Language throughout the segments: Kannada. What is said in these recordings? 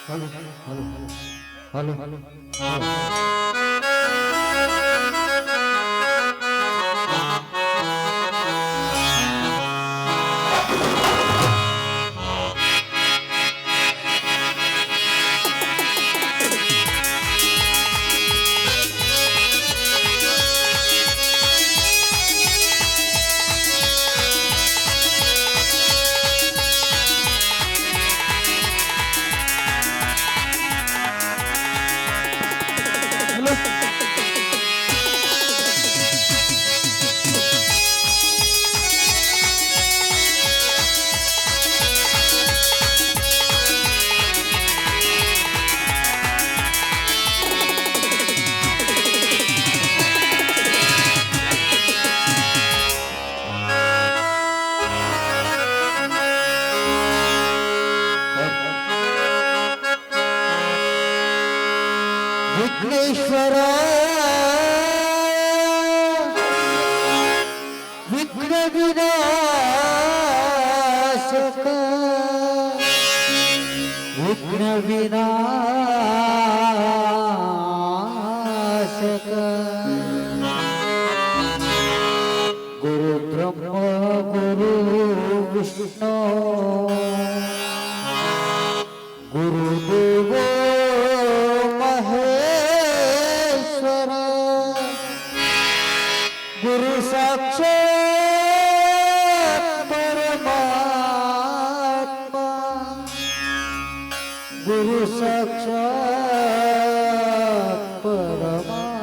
Hello hello hello hello hello Vighneshwar विघ्न विनाशक विघ्न विनाशक गुरु ब्रह्मा गुरु विष्णु गुरुदेव गुरु साक्षात परमात्मा गुरु साक्षात परमात्मा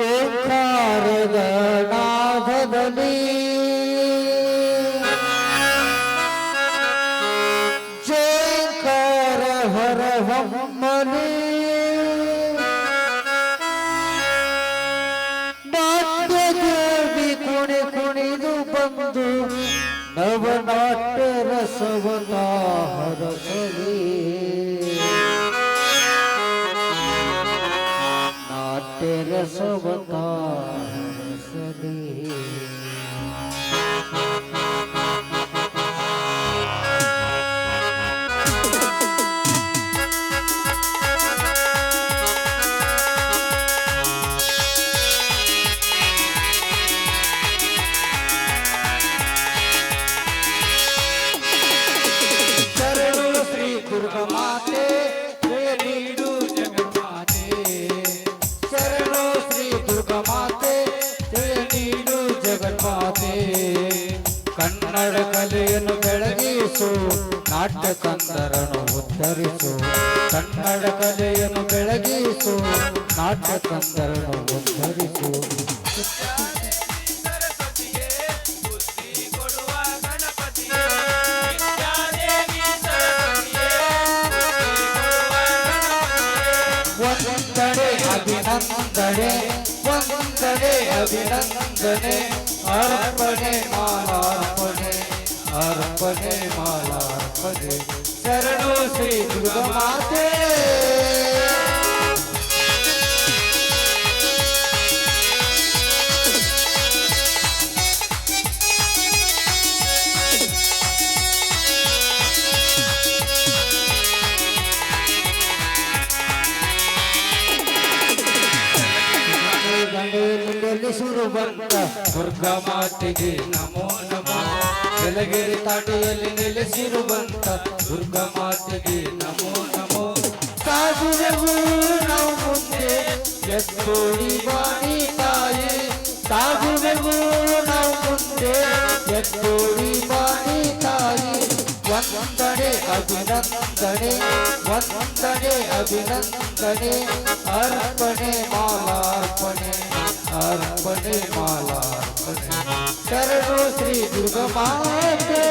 ओंकार गणाधದಲ್ಲಿ जयकार हर हम्मने बंधु नवनाट्य रसवता हरसले नाट्य रसवता हरसले ಕನ್ನಡ ಕಲೆಯನ್ನು ಬೆಳಗಿಸು ನಾಟ್ಯ ಕಂದರನು ಉದ್ಧರಿಸು ಕನ್ನಡ ಕಲೆಯನ್ನು ಬೆಳಗಿಸು ನಾಟ್ಯ ಕಂದರನು ಉದ್ಧರಿಸು ವಂದನೆ ಅಭಿನಂದನೆ ವಂದನೆ ಅಭಿನಂದನೆ अर्पणे मालार्पणे अर्पणे मालार्पणे शरणो श्री दुर्गा माते ಸುರುಬಂತ ದುರ್ಗಾ ಮಾತೆಗೆ ನಮೋ ನಮೋ ಬೆಳಗೆರೆ ತಾಟಿಯಲ್ಲಿ ನೆಲೆಸಿರುವಂತ ದುರ್ಗಾ ಮಾತೆಗೆ ನಮೋ ನಮೋ ಸಾಗುವೆವು ನಾವು ಮುಂದೆ ಎತ್ತೋಡಿ ಬಾಣಿ ತಾಯಿ ಸಾಗುವೆವು ನಾವು ಮುಂದೆ ಎತ್ತೋಡಿ ಬಾಣಿ ತಾಯಿ ವಂದನೆ ಅಭಿನಂದನೆ ವಂದನೆ ಅಭಿನಂದನೆ अर्पणे मालार्पणे अर्पणे मालार्पणे शरणो श्री दुर्गा माते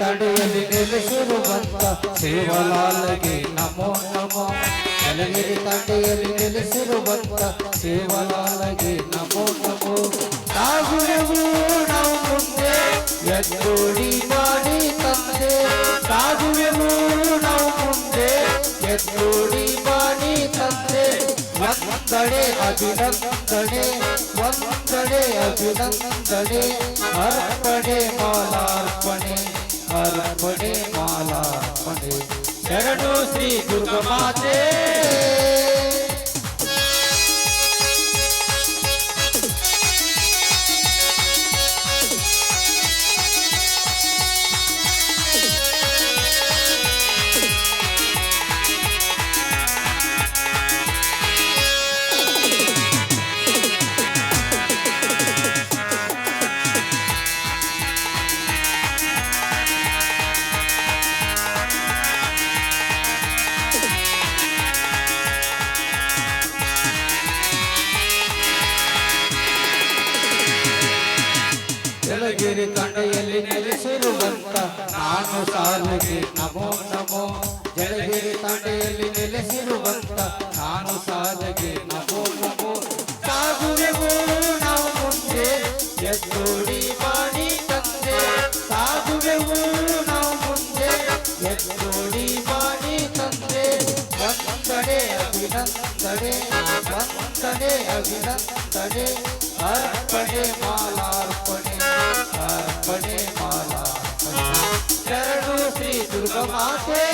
ತಡೆಯಲ್ಲಿ ನೆಲೆಸಿರುವಂತ ಸೇವಲಾಲಗೆ ನಮೋ ನಮೋ ಜಲಗಿರಿ ತಂಡೆಯಲ್ಲಿ ನೆಲೆಸಿರುವಂತ ಸೇವಲಾಲಗೆ ನಮೋ ನಮೋ ಸಾಗುವೆವು ನಾವು ಮುಂದೆ ಎದ್ದೋಡಿ ಮಾಡಿ ತಂದೆ ಸಾಗುವೆವು ನಾವು ಮುಂದೆ ಎದ್ದೋಡಿ ಮಾಡಿ ತಂದೆ ವಂದನೆ ಅಭಿನಂದನೆ ವಂದನೆ ಅಭಿನಂದನೆ ಅರ್ಪಣೆ ಮಾಲಾರ್ಪಣೆ ಅರ್ಪಣೆ ಮಾಲಾರ್ಪಣೆ ಶರಣು ಶ್ರೀ ದುರ್ಗಮಾತೆ ಜಲಗಿರಿ ತಂಡೆಯಲ್ಲಿ ನೆಲೆಸಿರುವಂತ ನಾನು ಸಾಲಿಗೆ ನಮೋ ನಮೋ ಜಲಗಿರಿ ತಂಡೆಯಲ್ಲಿ ನೆಲೆಸಿರುವಂತ ನಾನು ಸಾಲಿಗೆ ನಮೋ ನಮೋ ಸಾಗುವೆವು ನಾವು ಮುಂದೆ ಎದ್ದೋಡಿ ಮಾಡಿ ತಂದೆ ಸಾಗುವೆವು ನಾವು ಮುಂದೆ ಎದ್ದೋಡಿ ಮಾಡಿ ತಂದೆ ವಂದನೆ ಅಭಿನಂದನೆ ವಂದನೆ ಅಭಿನಂದನೆ ಅರ್ಪಣೆ ಮಾಲಾರ್ಪಣೆ ಅರ್ಪಣೆ ಮಾಲಾರ್ಪಣೆ ಶರಣು ಶ್ರೀ ದುರ್ಗಮಾತೆ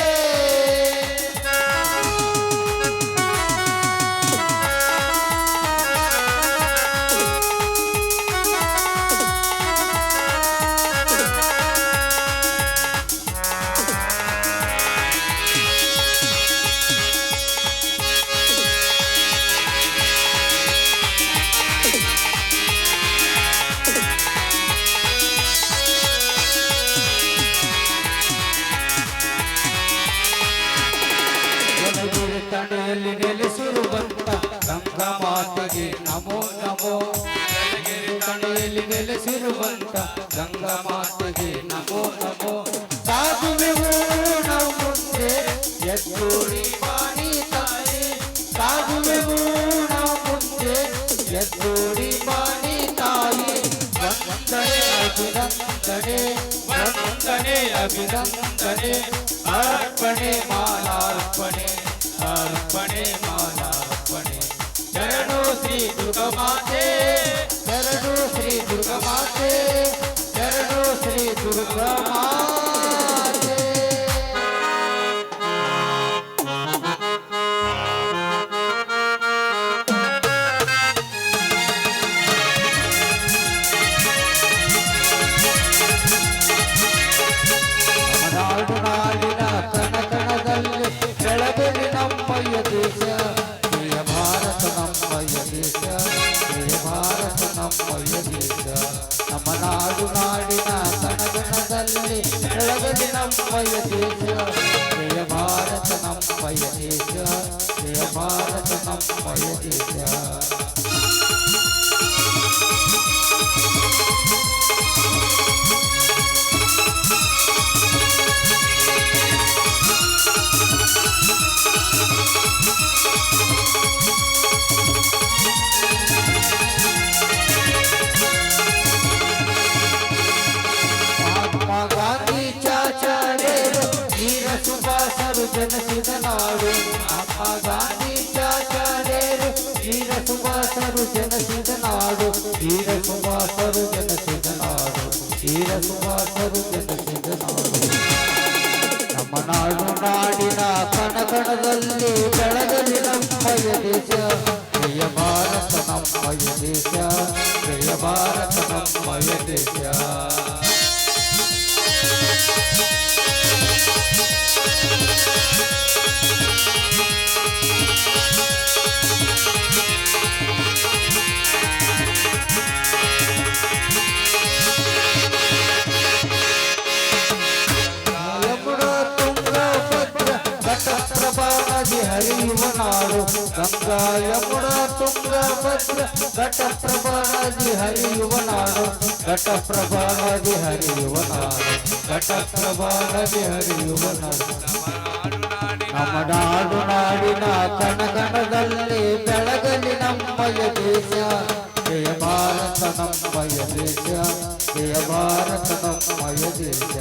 ತಂಡೆಯಲ್ಲಿ ನೆಲೆಸಿರುವಂತ ಗಂಗಾ ಮಾತೆಗೆ ನಮೋ ನಮೋ ಜಲಗಿರಿ ತಂಡೆಯಲ್ಲಿ ನೆಲೆಸಿರುವಂತ ಗಂಗಾ ಮಾತೆಗೆ ನಮೋ ನಮೋ ಸಾಗುವೆವು ನಾವು ಮುಂದೆ ಎದ್ದೋಡಿ ಮಾಡಿ ತಾಯಿ ಸಾಗುವೆವು ನಾವು ಮುಂದೆ ಎದ್ದೋಡಿ ಮಾಡಿ ತಾಯಿ ವಂದನೆ ಅಭಿನಂದನೆ ವಂದನೆ ಅಭಿನಂದನೆ ಅರ್ಪಣೆ ಮಾಲಾರ್ಪಣೆ ಅರ್ಪಣೆ ಮಾಲಾರ್ಪಣೆ ಶರಣು ಶ್ರೀ ದುರ್ಗಮಾತೆ ಶರಣು ಶ್ರೀ ದುರ್ಗಮಾತೆ ಶರಣು ಶ್ರೀ ದುರ್ಗಮಾತೆ ನಾಡು ನಾಡಿನ ಕಣಕಣದಲ್ಲಿ ಬೆಳಗಲಿ ನಮ್ಮಯ್ಯ ದೇಶ ಪ್ರಿಯ ಭಾರತ ನಮ್ಮಯ್ಯ ದೇಶ ಪ್ರಿಯ ಭಾರತ ನಮ್ಮಯ್ಯ ದೇಶ ನಮ್ಮ ನಾಡು ನಾಡಿನ ಕಣಕಣದಲ್ಲಿ ಬೆಳಗಲಿ ನಮ್ಮಯ್ಯ ದೇಶ ಪ್ರಿಯ ಭಾರತ ನಮ್ಮಯ್ಯ ದೇಶ ಪ್ರಿಯ ಭಾರತ ನಮ್ಮಯ್ಯ ದೇಶ ಗಾಂಧೀ ಚಾಚಾರ್ಯರು ವೀರ ಹರಿಯುವ ನಾಡು ಗಂಗಾ ಯಮುನಾ ತುಂಗಭದ್ರ ಘಟಪ್ರಭಾ ನದಿ ಹರಿಯುವ ನಾಡು ಘಟಪ್ರಭಾ ನದಿ ಹರಿಯುವ ನಾಡು ಘಟಪ್ರಭಾ ನದಿ ಹರಿಯುವ ನಾಡು ನಮ್ಮ ನಾಡು ನಾಡಿನ ಕಣಗಣದಲ್ಲಿ ಬೆಳಗಲಿ ನಮ್ಮಯ ದೇಶ ಜಯ ಭಾರತ ನಮ್ಮಯ ದೇಶ ಜಯ ಭಾರತ ನಮ್ಮಯ ದೇಶ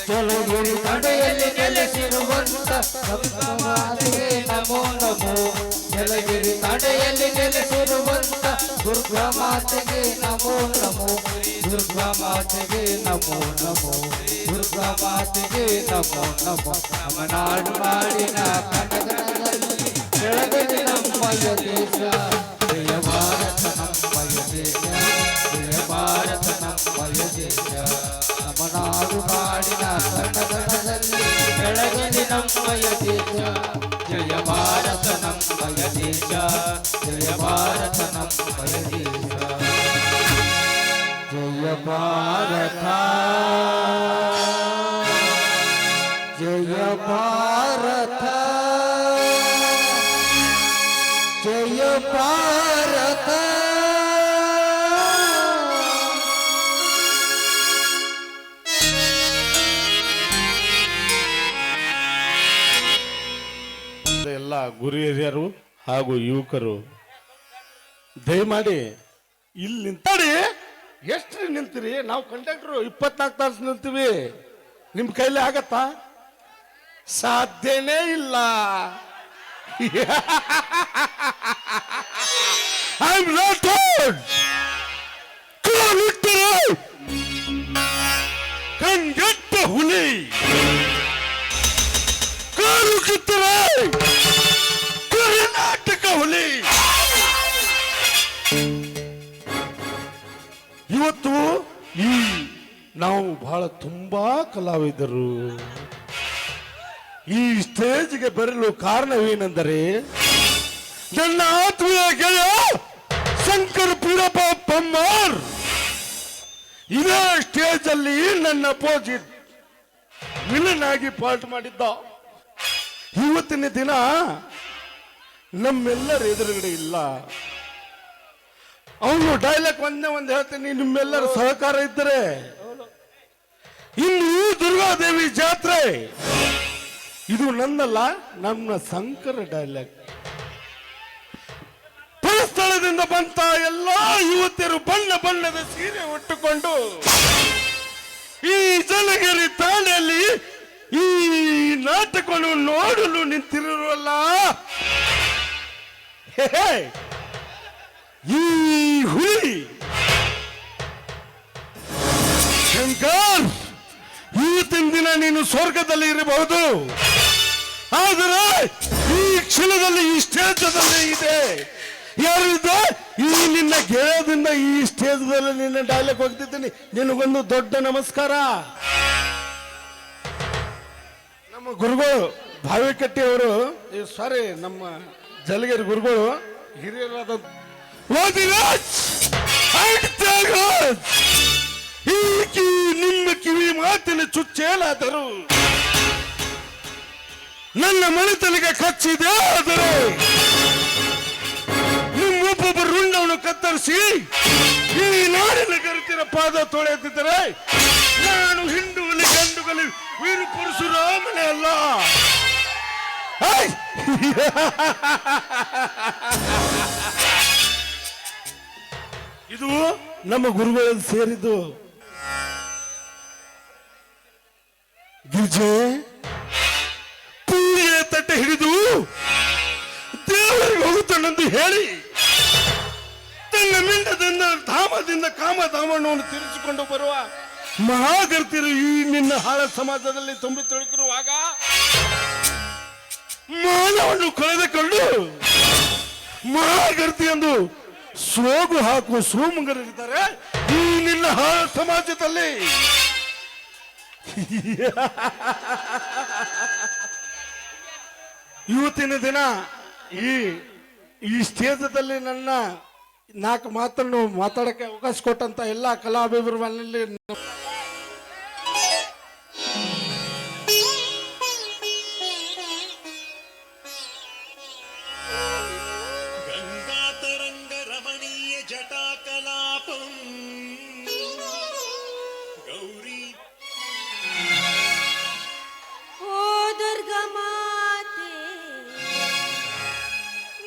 ಜಲಗಿರಿ ತಡೆಯಲ್ಲಿ ನೆಲೆಸಿರುವಂತ ಗಂಗಾಮಾತೆಗೆ ನಮೋ ನಮೋ ಜಲಗಿರಿ ತಡೆಯಲ್ಲಿ ನೆಲೆಸಿರುವಂತ ದುರ್ಗಾ ಮಾತೆಗೆ ನಮೋ ನಮೋ ದುರ್ಗಾ ಮಾತೆಗೆ ನಮೋ ನಮೋ ದುರ್ಗಾ ಮಾತೆಗೆ ನಮೋ ನಮೋ ನಮ್ಮ ನಾಡು ನಾಡಿನ ಕನಗನದಲ್ಲಿ ಬೆಳಗಲಿ ನಮ್ಮಯ ದೇಶ ಜಯ ಭಾರತ ನಮ್ಮಯ ದೇಶ ಜಯ ಭಾರತ ನಮ್ಮಯ ದೇಶ ನಮ್ಮ ನಾಡು ನಾಡಿನ ಕನ್ನಡದಲ್ಲಿ ಬೆಳಗಲಿ ನಮ್ಮಯ ದೇಶ ಜಯ ಭಾರತ ನಮ್ಮಯ ದೇಶ ಜಯ ಭಾರತ ನಮ್ಮಯ ದೇಶ ಜಯ ಭಾರತ ಜಯ ಭಾರತ ಜಯ ಭಾರತ ಎಲ್ಲ ಗುರು ಹಿರಿಯರು ಹಾಗೂ ಯುವಕರು ದಯಮಾಡಿ ಇಲ್ಲಿ ನಿಂತಾಡಿ. ಎಷ್ಟು ನಿಂತೀರಿ? ನಾವು ಕಂಡಕ್ಟರ್ 24 ತಾಸು ನಿಲ್ತೀವಿ. ನಿಮ್ ಕೈಲಿ ಆಗತ್ತಾ? ಸಾಧ್ಯನೇ ಇಲ್ಲ. I'm not old. ಕಂಗೆಟ್ಟ ಹುಲಿ ಕಾಲು ಕಿತ್ತರೆ ಕರ್ನಾಟಕ ಹುಲಿ. ಇವತ್ತು ನಾವು ಬಹಳ ತುಂಬಾ ಕಲಾವಿದರು ಈ ಸ್ಟೇಜ್ಗೆ ಬರಲು ಕಾರಣವೇನೆಂದರೆ ನನ್ನ ಆತ್ಮೀಯ ಗೆಳೆಯ ಶಂಕರ್ ಪೀರಪ್ಪ ಪಮ್ಮಾರ್ ಇದೇ ಸ್ಟೇಜ್ ಅಲ್ಲಿ ನನ್ನ ಅಪೋಸಿಟ್ ವಿಲನ್ ಆಗಿ ಪಾರ್ಟ್ ಮಾಡಿದ್ದ. ಇವತ್ತಿನ ದಿನ ನಮ್ಮೆಲ್ಲರ ಎದುರುಗಡೆ ಇಲ್ಲ. ಅವನು ಡೈಲಾಗ್ ಒಂದೇ ಹೇಳ್ತೀನಿ, ನಿಮ್ಮೆಲ್ಲರ ಸಹಕಾರ ಇದ್ದರೆ ಇನ್ನು ದುರ್ಗಾದೇವಿ ಜಾತ್ರೆ ಇದು ನನ್ನಲ್ಲ, ನಮ್ಮ ಶಂಕರ ಡೈಲಾಗ್. ಸ್ಥಳದಿಂದ ಬಂತ ಎಲ್ಲಾ ಯುವತಿಯರು ಬಣ್ಣ ಬಣ್ಣದ ಸೀರೆ ಉಟ್ಟುಕೊಂಡು ಈ ಜಲಗಿರಿ ತಾಣೆಯಲ್ಲಿ ಈ ನಾಟಕವನ್ನು ನೋಡಲು ನಿಂತಿರುವಲ್ಲ. ಈ ಹುಲಿ ಶಂಕರ್, ಇವತ್ತಿನ ದಿನ ನೀನು ಸ್ವರ್ಗದಲ್ಲಿ ಇರಬಹುದು, ಆದರೆ ಈ ಕ್ಷಣದಲ್ಲಿ ಈ ಸ್ಟೇಜದಲ್ಲಿ ಇದೆ ಯಾರಿದೆ? ಈ ನಿನ್ನ ಗೆಳೆಯದಿಂದ ಈ ಸ್ಟೇಜ್ದಲ್ಲಿ ನಿನ್ನ ಡೈಲಾಗ್ ಹೋಗ್ತಿದ್ದೀನಿ. ನಿನಗೊಂದು ದೊಡ್ಡ ನಮಸ್ಕಾರ. ನಮ್ಮ ಗುರುಗಳು ಭಾವಿಕಟ್ಟಿ ಅವರು, ಸಾರಿ ನಮ್ಮ ಜಲಗಿರಿ ಗುರುಗಳು ಹಿರಿಯರಾದ ನಿಮ್ಮ ಕಿವಿ ಮಾತಿನ ಚುಚ್ಚೇಲಾದರು ನನ್ನ ಮನೆತನಿಗೆ ಕಚ್ಚಿದೆ. ಆದರೆ ನಿಮ್ಮೊಬ್ಬೊಬ್ಬರು ರುಂಡವನ್ನು ಕತ್ತರಿಸಿ ಈ ನಾಡಿನ ಗರುತಿನ ಪಾದ ತೊಳೆಯುತ್ತಿದ್ದರೆ ನಾನು ಹಿಂಡುಗಲಿ ಗಂಡುಗಲಿ ವೀರು ಪರಶುರಾಮನೇ ಅಲ್ಲ. ಇದು ನಮ್ಮ ಗುರುಗಳಲ್ಲಿ ಸೇರಿದ್ದು. ಗಿರಿಜೆ ಪೂಜೆ ತಟ್ಟೆ ಹಿಡಿದು ದೇವರಿಗೆ ಹೋಗುತ್ತಾನೆಂದು ಹೇಳಿ ತನ್ನ ಮಿಂಡದಿಂದ ಧಾಮದಿಂದ ಕಾಮಧಾಮವನ್ನು ತಿರುಚಿಕೊಂಡು ಬರುವ ಮಹಾಗರ್ತಿರು ಈ ನಿನ್ನ ಹಾಳ ಸಮಾಜದಲ್ಲಿ ತುಂಬಿ ತೊಡಗಿರುವಾಗ ಮಾನವನ್ನು ಕಳೆದುಕೊಂಡು ಮಹಾಗರ್ತಿ ಎಂದು ಸೋಗು ಹಾಕುವ ಸೋಮುಗರಿರ್ತಾರೆ ಈ ನಿನ್ನ ಹಾಳ ಸಮಾಜದಲ್ಲಿ. ಇವತ್ತಿನ ದಿನ ಈ ಸ್ಟೇಜದಲ್ಲಿ ನನ್ನ 4 ಮಾತನ್ನು ಮಾತಾಡಕ್ಕೆ ಅವಕಾಶ ಕೊಟ್ಟಂತ ಎಲ್ಲ ಕಲಾಭಿಮಾನಿಗಳಲ್ಲಿ ಗಂಗಾತರಂಗ ರಮಣೀಯ ಜಟಾ ಕಲಾಪಂ ಗೌರಿ ಓ ದುರ್ಗಮಾತೆ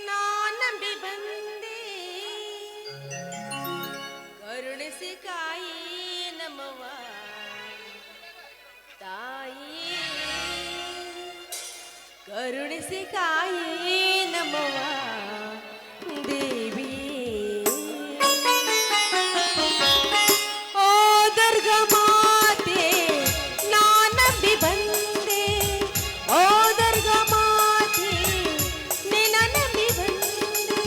ನಾನಂಬಿ ಬಂದೆ ಕರುಣಿಸಿ ಕಾಯಿ ನಮವ ತಾಯಿ ಕರುಣಿಸಿ ಕಾಯಿ ನಮವ ದೇವಿ ಓ ದುರ್ಗಮಾತೆ ನಾನಂಬಿ ಬಂದೆ ಓ ದುರ್ಗಮಾತೆ ನಿನ್ನ ನಂಬಿ ಬಂದೆ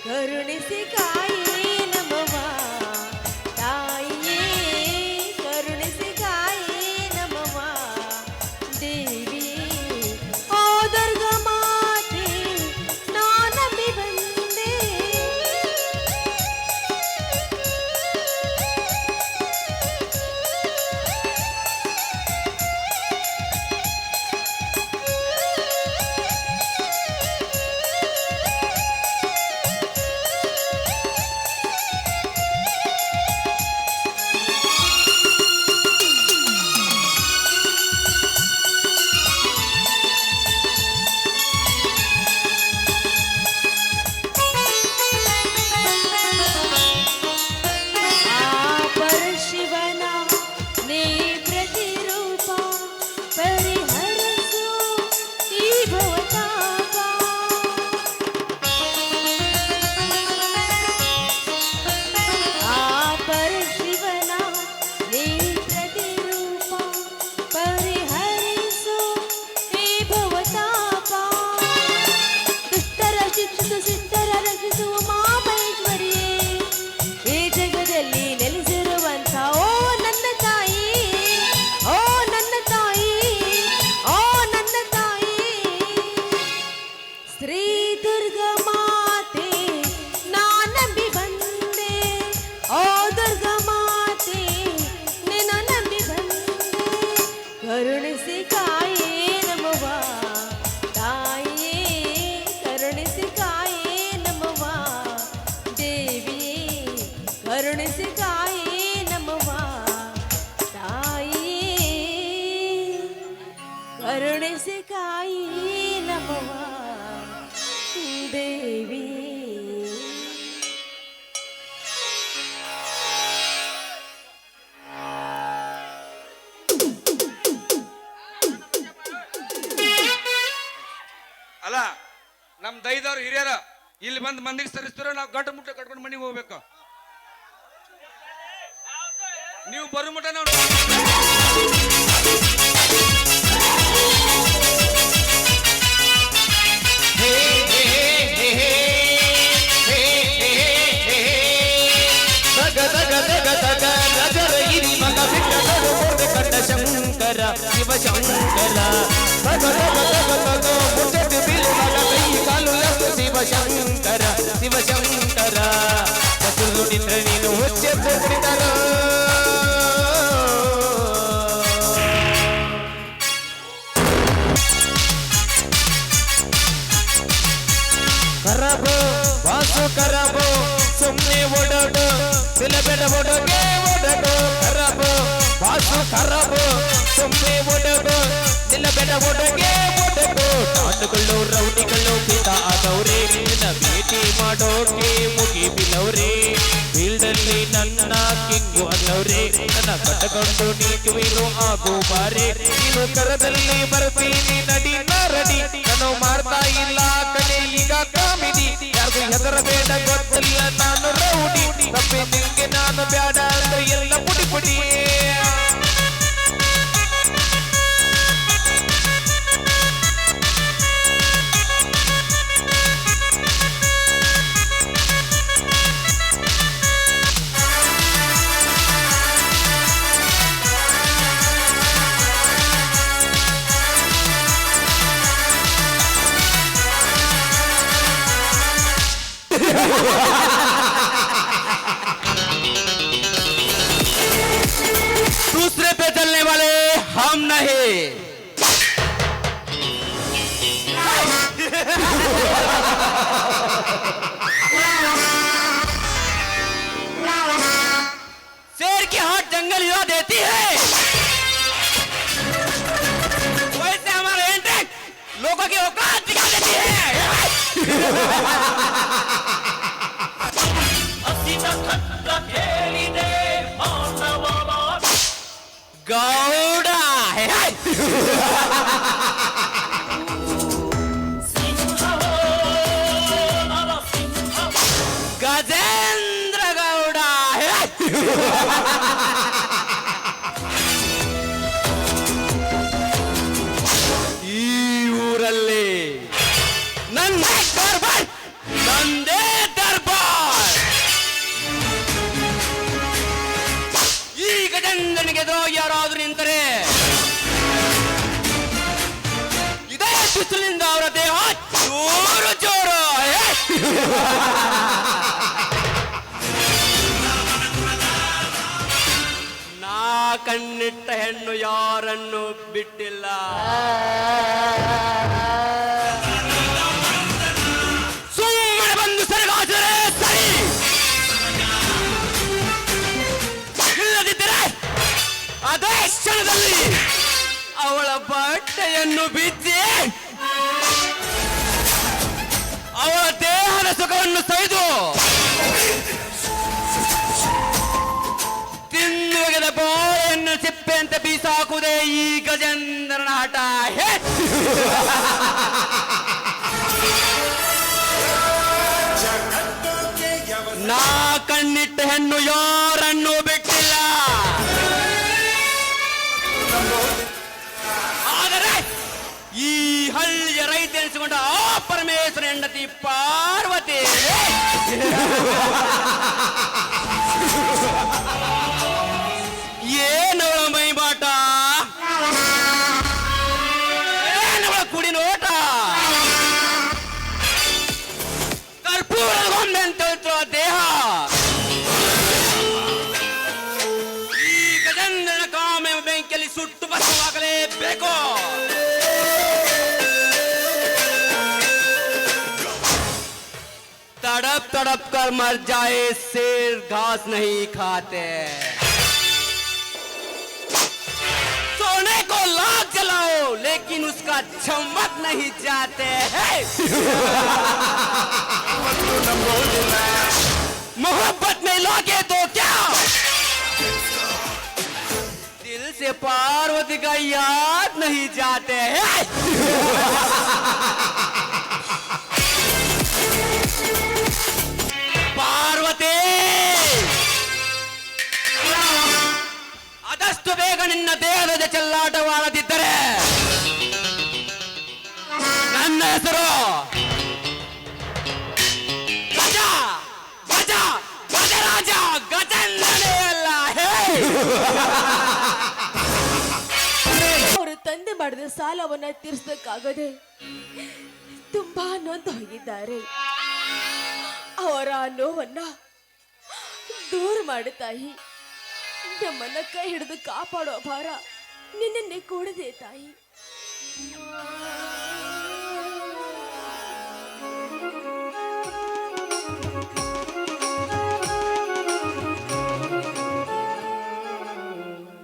ಕರುಣಿಸಿ ಕಾಯಿ ನಮವ ತಾಯಿಯೇ ಕರುಣಿಸಿ ಕಾಯಿ ನಮವ ದೇವಿ ಓ ದುರ್ಗಮಾತೆ ನಾನಂಬಿ ಬಂದೆ ಆ ಪರಶಿವನ ನೀ ಪ್ರತಿರೂಪ ಪರಿಹರಿಸು ಈ ಭವತಾಪ ಆ ಪರಶಿವನ ನೀ ಪ್ರತಿರೂಪ ಪರಿಹರಿಸು ಈ ಭವತಾಪ ದುಷ್ಟರ ಶಿಕ್ಷಿಸು ಸಿದ್ಧರ ರಕ್ಷಿಸುವ ಮಾಮಹೇಶ್ವರಿಯೇ ಈ ಜಗದಲ್ಲಿ ನೆಲೆಸಿರುವಂತ ಓ ನನ್ನ ತಾಯಿ ಓ ನನ್ನ ತಾಯಿ ಓ ನನ್ನ ತಾಯಿ ಶ್ರೀ ದುರ್ಗಾ ಮಾತೆ ನಾನಂಬಿ ಬಂದೆ ಓ ದುರ್ಗಾ ಮಾತೆ ನಿನ್ನ ನಂಬಿ ಬಂದೆ ಕರುಣಿಸಿ ಕಾಯೇ ನಮವ ತಾಯಿಯೇ ಕರುಣಿಸಿ ಕಾಯೇ ನಮವ ದೇವಿಯೇ ಕರುಣಿಸಿ ಕಾಯೇ ನಮವ ತಾಯಿಯೇ ಕರುಣಿಸಿ ಕಾಯೇ ನಮವ ದೇವಿ ಅಲ್ಲ ನಮ್ ದೈದವ್ರು ಹಿರಿಯರ ಇಲ್ಲಿ ಬಂದು ಮಂದಿಗೆ ಸರಿಸ್ತಾರ, ನಾವು ಗಂಟು ಮುಟ್ಟ ಕಟ್ಕೊಂಡು ಮನೆಗೆ ಹೋಗ್ಬೇಕು. ನೀವು ಬರೋ ಮುಟ್ಟ ನಾವು ಶಂಕರ ಶಿವ ಶಂಕರ ಕಾಲು ಶಿವ ಶಂಕರ ಶಿವ ಶಂಕರ ನಿಂದ್ರೆ ನೀನು ಹುಚ್ಚೆ ಕುಡಿತಾರ ಖರಾಬ್ ವಾಸು ಖರಾಬ್ ಸುಮ್ಮನೆ ಓಡೋಡು ಸಿಲಬೇಡ ಓಡೋಗೆ ಓಡೋಡು ಖರಾಬ್ ವಾಸು ಖರಾಬ್ ಸುಮ್ಮನೆ ಓಡೋಡು ನಿಲ್ಲಬೇಡ ಓಡೋಗೆ ಓಡೋಡು ಟಾಟುಗಳು ರೌಡಿಗಳು ಪಿತ ಆದವ್ರೆ ನಿನ್ನ ಭೇಟಿ ಮಾಡೋಕೆ ಮುಗಿ ಬಿಲವ್ರೆ ಫೀಲ್ಡಲ್ಲಿ ನನ್ನ ಕಿಂಗು ಅನ್ನವ್ರೆ ನನ್ನ ಕಟ್ಟಕೊಂಡು ನೀಟುವಿರು ಆಗು ಬಾರೆ ನೀನು ಕರದಲ್ಲಿ ಬರ್ತೀನಿ ನಡಿ ನಾರಡಿ ನಾನು ಮಾಡ್ತಾ ಇಲ್ಲ ಕಡೆ ಈಗ ಕಾಮಿಡಿ ಯಾರಿಗೂ ಹೆದರಬೇಡ ಗೊತ್ತಿಲ್ಲ ನಾನು ರೌಡಿ ತಪ್ಪಿ ನಿಂಗೆ ನಾನು ಬ್ಯಾಡ ಅಂದ್ರೆ ಎಲ್ಲ ಪುಡಿ ಪುಡಿ दूसरे पे चलने वाले हम नहीं। शेर की हाथ जंगल हिला देती है, वैसे हमारा एंट्रेक लोगों की औकात दिखा देती है। गौड़ा है। गजेंद्र गौड़ा है। ಈ ಊರಲ್ಲಿ ನಂದೇ ದರ್ಬಾರ್, ನಂದೇ ದರ್ಬಾರ್. ಈ ಗಜೇಂದ್ರನಿಗೆ ಎದುರು ಯಾರಾದ್ರೂ ನಿಂತರೆ ಇದೇ ಬಿಸಿಲಿನಿಂದ ಅವರ ದೇಹ ಜೋರು ಜೋರು. ನಾ ಕಣ್ಣಿಟ್ಟ ಹೆಣ್ಣು ಯಾರನ್ನು ಬಿಟ್ಟಿಲ್ಲ. ಸುಮ್ಮನೆ ಬಂದು ಸರಿಗಾದರೆ ಸರಿ, ಇಲ್ಲದಿದ್ದರೆ ಅದೇ ಕ್ಷಣದಲ್ಲಿ ಅವಳ ಬಟ್ಟೆಯನ್ನು ಬಿಚ್ಚಿ ಅವಳ ದೇಹದ ಸುಖವನ್ನು ಸೈದು ತಿನ್ನುವಗೆದ ಬಾಳೆಯನ್ನು ಸಿಪ್ಪೆ ಅಂತ ಬೀಸಾಕುವುದೇ ಈ ಗಜೇಂದ್ರನ ಹಠ. ನಾ ಕಣ್ಣಿಟ್ಟ ಹೆಣ್ಣು ಯಾರನ್ನು ಬಿಟ್ಟಿಲ್ಲ. ಆದರೆ ಈ ಹಳ್ಳಿಯ ರೈತ ಎನಿಸಿಕೊಂಡ ಆ ಪರಮೇಶ್ವರ ಹೆಂಡತಿ ಪಾರ್ವತಿ ಏನವಳ ಮೈಮಾಟ, ಏನವಳ ಕುಡಿ ನೋಟ, ಕರ್ಪೂರದ ಗೊಂಬೆ ಅಂತ ಹೇಳ್ತಿರೋ ದೇಹ. ಈ ಗಜೇಂದ್ರನ ಕಾಮೆ ಬೆಂಕಿಯಲ್ಲಿ ಸುಟ್ಟು ಭಸ್ಮವಾಗಲೇಬೇಕು. तड़प तड़प कर मर जाए शेर घास नहीं खाते. सोने को लाख जलाओ लेकिन उसका चमक नहीं जाते हैं. मोहब्बत नहीं लोगे तो क्या, दिल से पार्वती का याद नहीं जाते हैं. ಪಾರ್ವತಿ, ಆದಷ್ಟು ಬೇಗ ನಿನ್ನ ದೇಹದ ಚೆಲ್ಲಾಟವಾಡದಿದ್ದರೆ ನನ್ನ ಹೆಸರು ಗಜ ಗಜ ಗಜರಾಜ ಗಜೇಂದ್ರನೇ ಅಲ್ಲ. ಅವರು ತಂದೆ ಮಾಡಿದ ಸಾಲವನ್ನ ತೀರಿಸಕ್ಕಾಗದೆ ತುಂಬಾ ನೊಂದು ಹೋಗಿದ್ದಾರೆ. ಅವರ ನೋವನ್ನ ದೂರ ಮಾಡು ತಾಯಿ. ನಮ್ಮನ್ನ ಕೈ ಹಿಡಿದು ಕಾಪಾಡೋ ಭಾರ ನಿನ್ನೆ ಕೂಡದೆ ತಾಯಿ.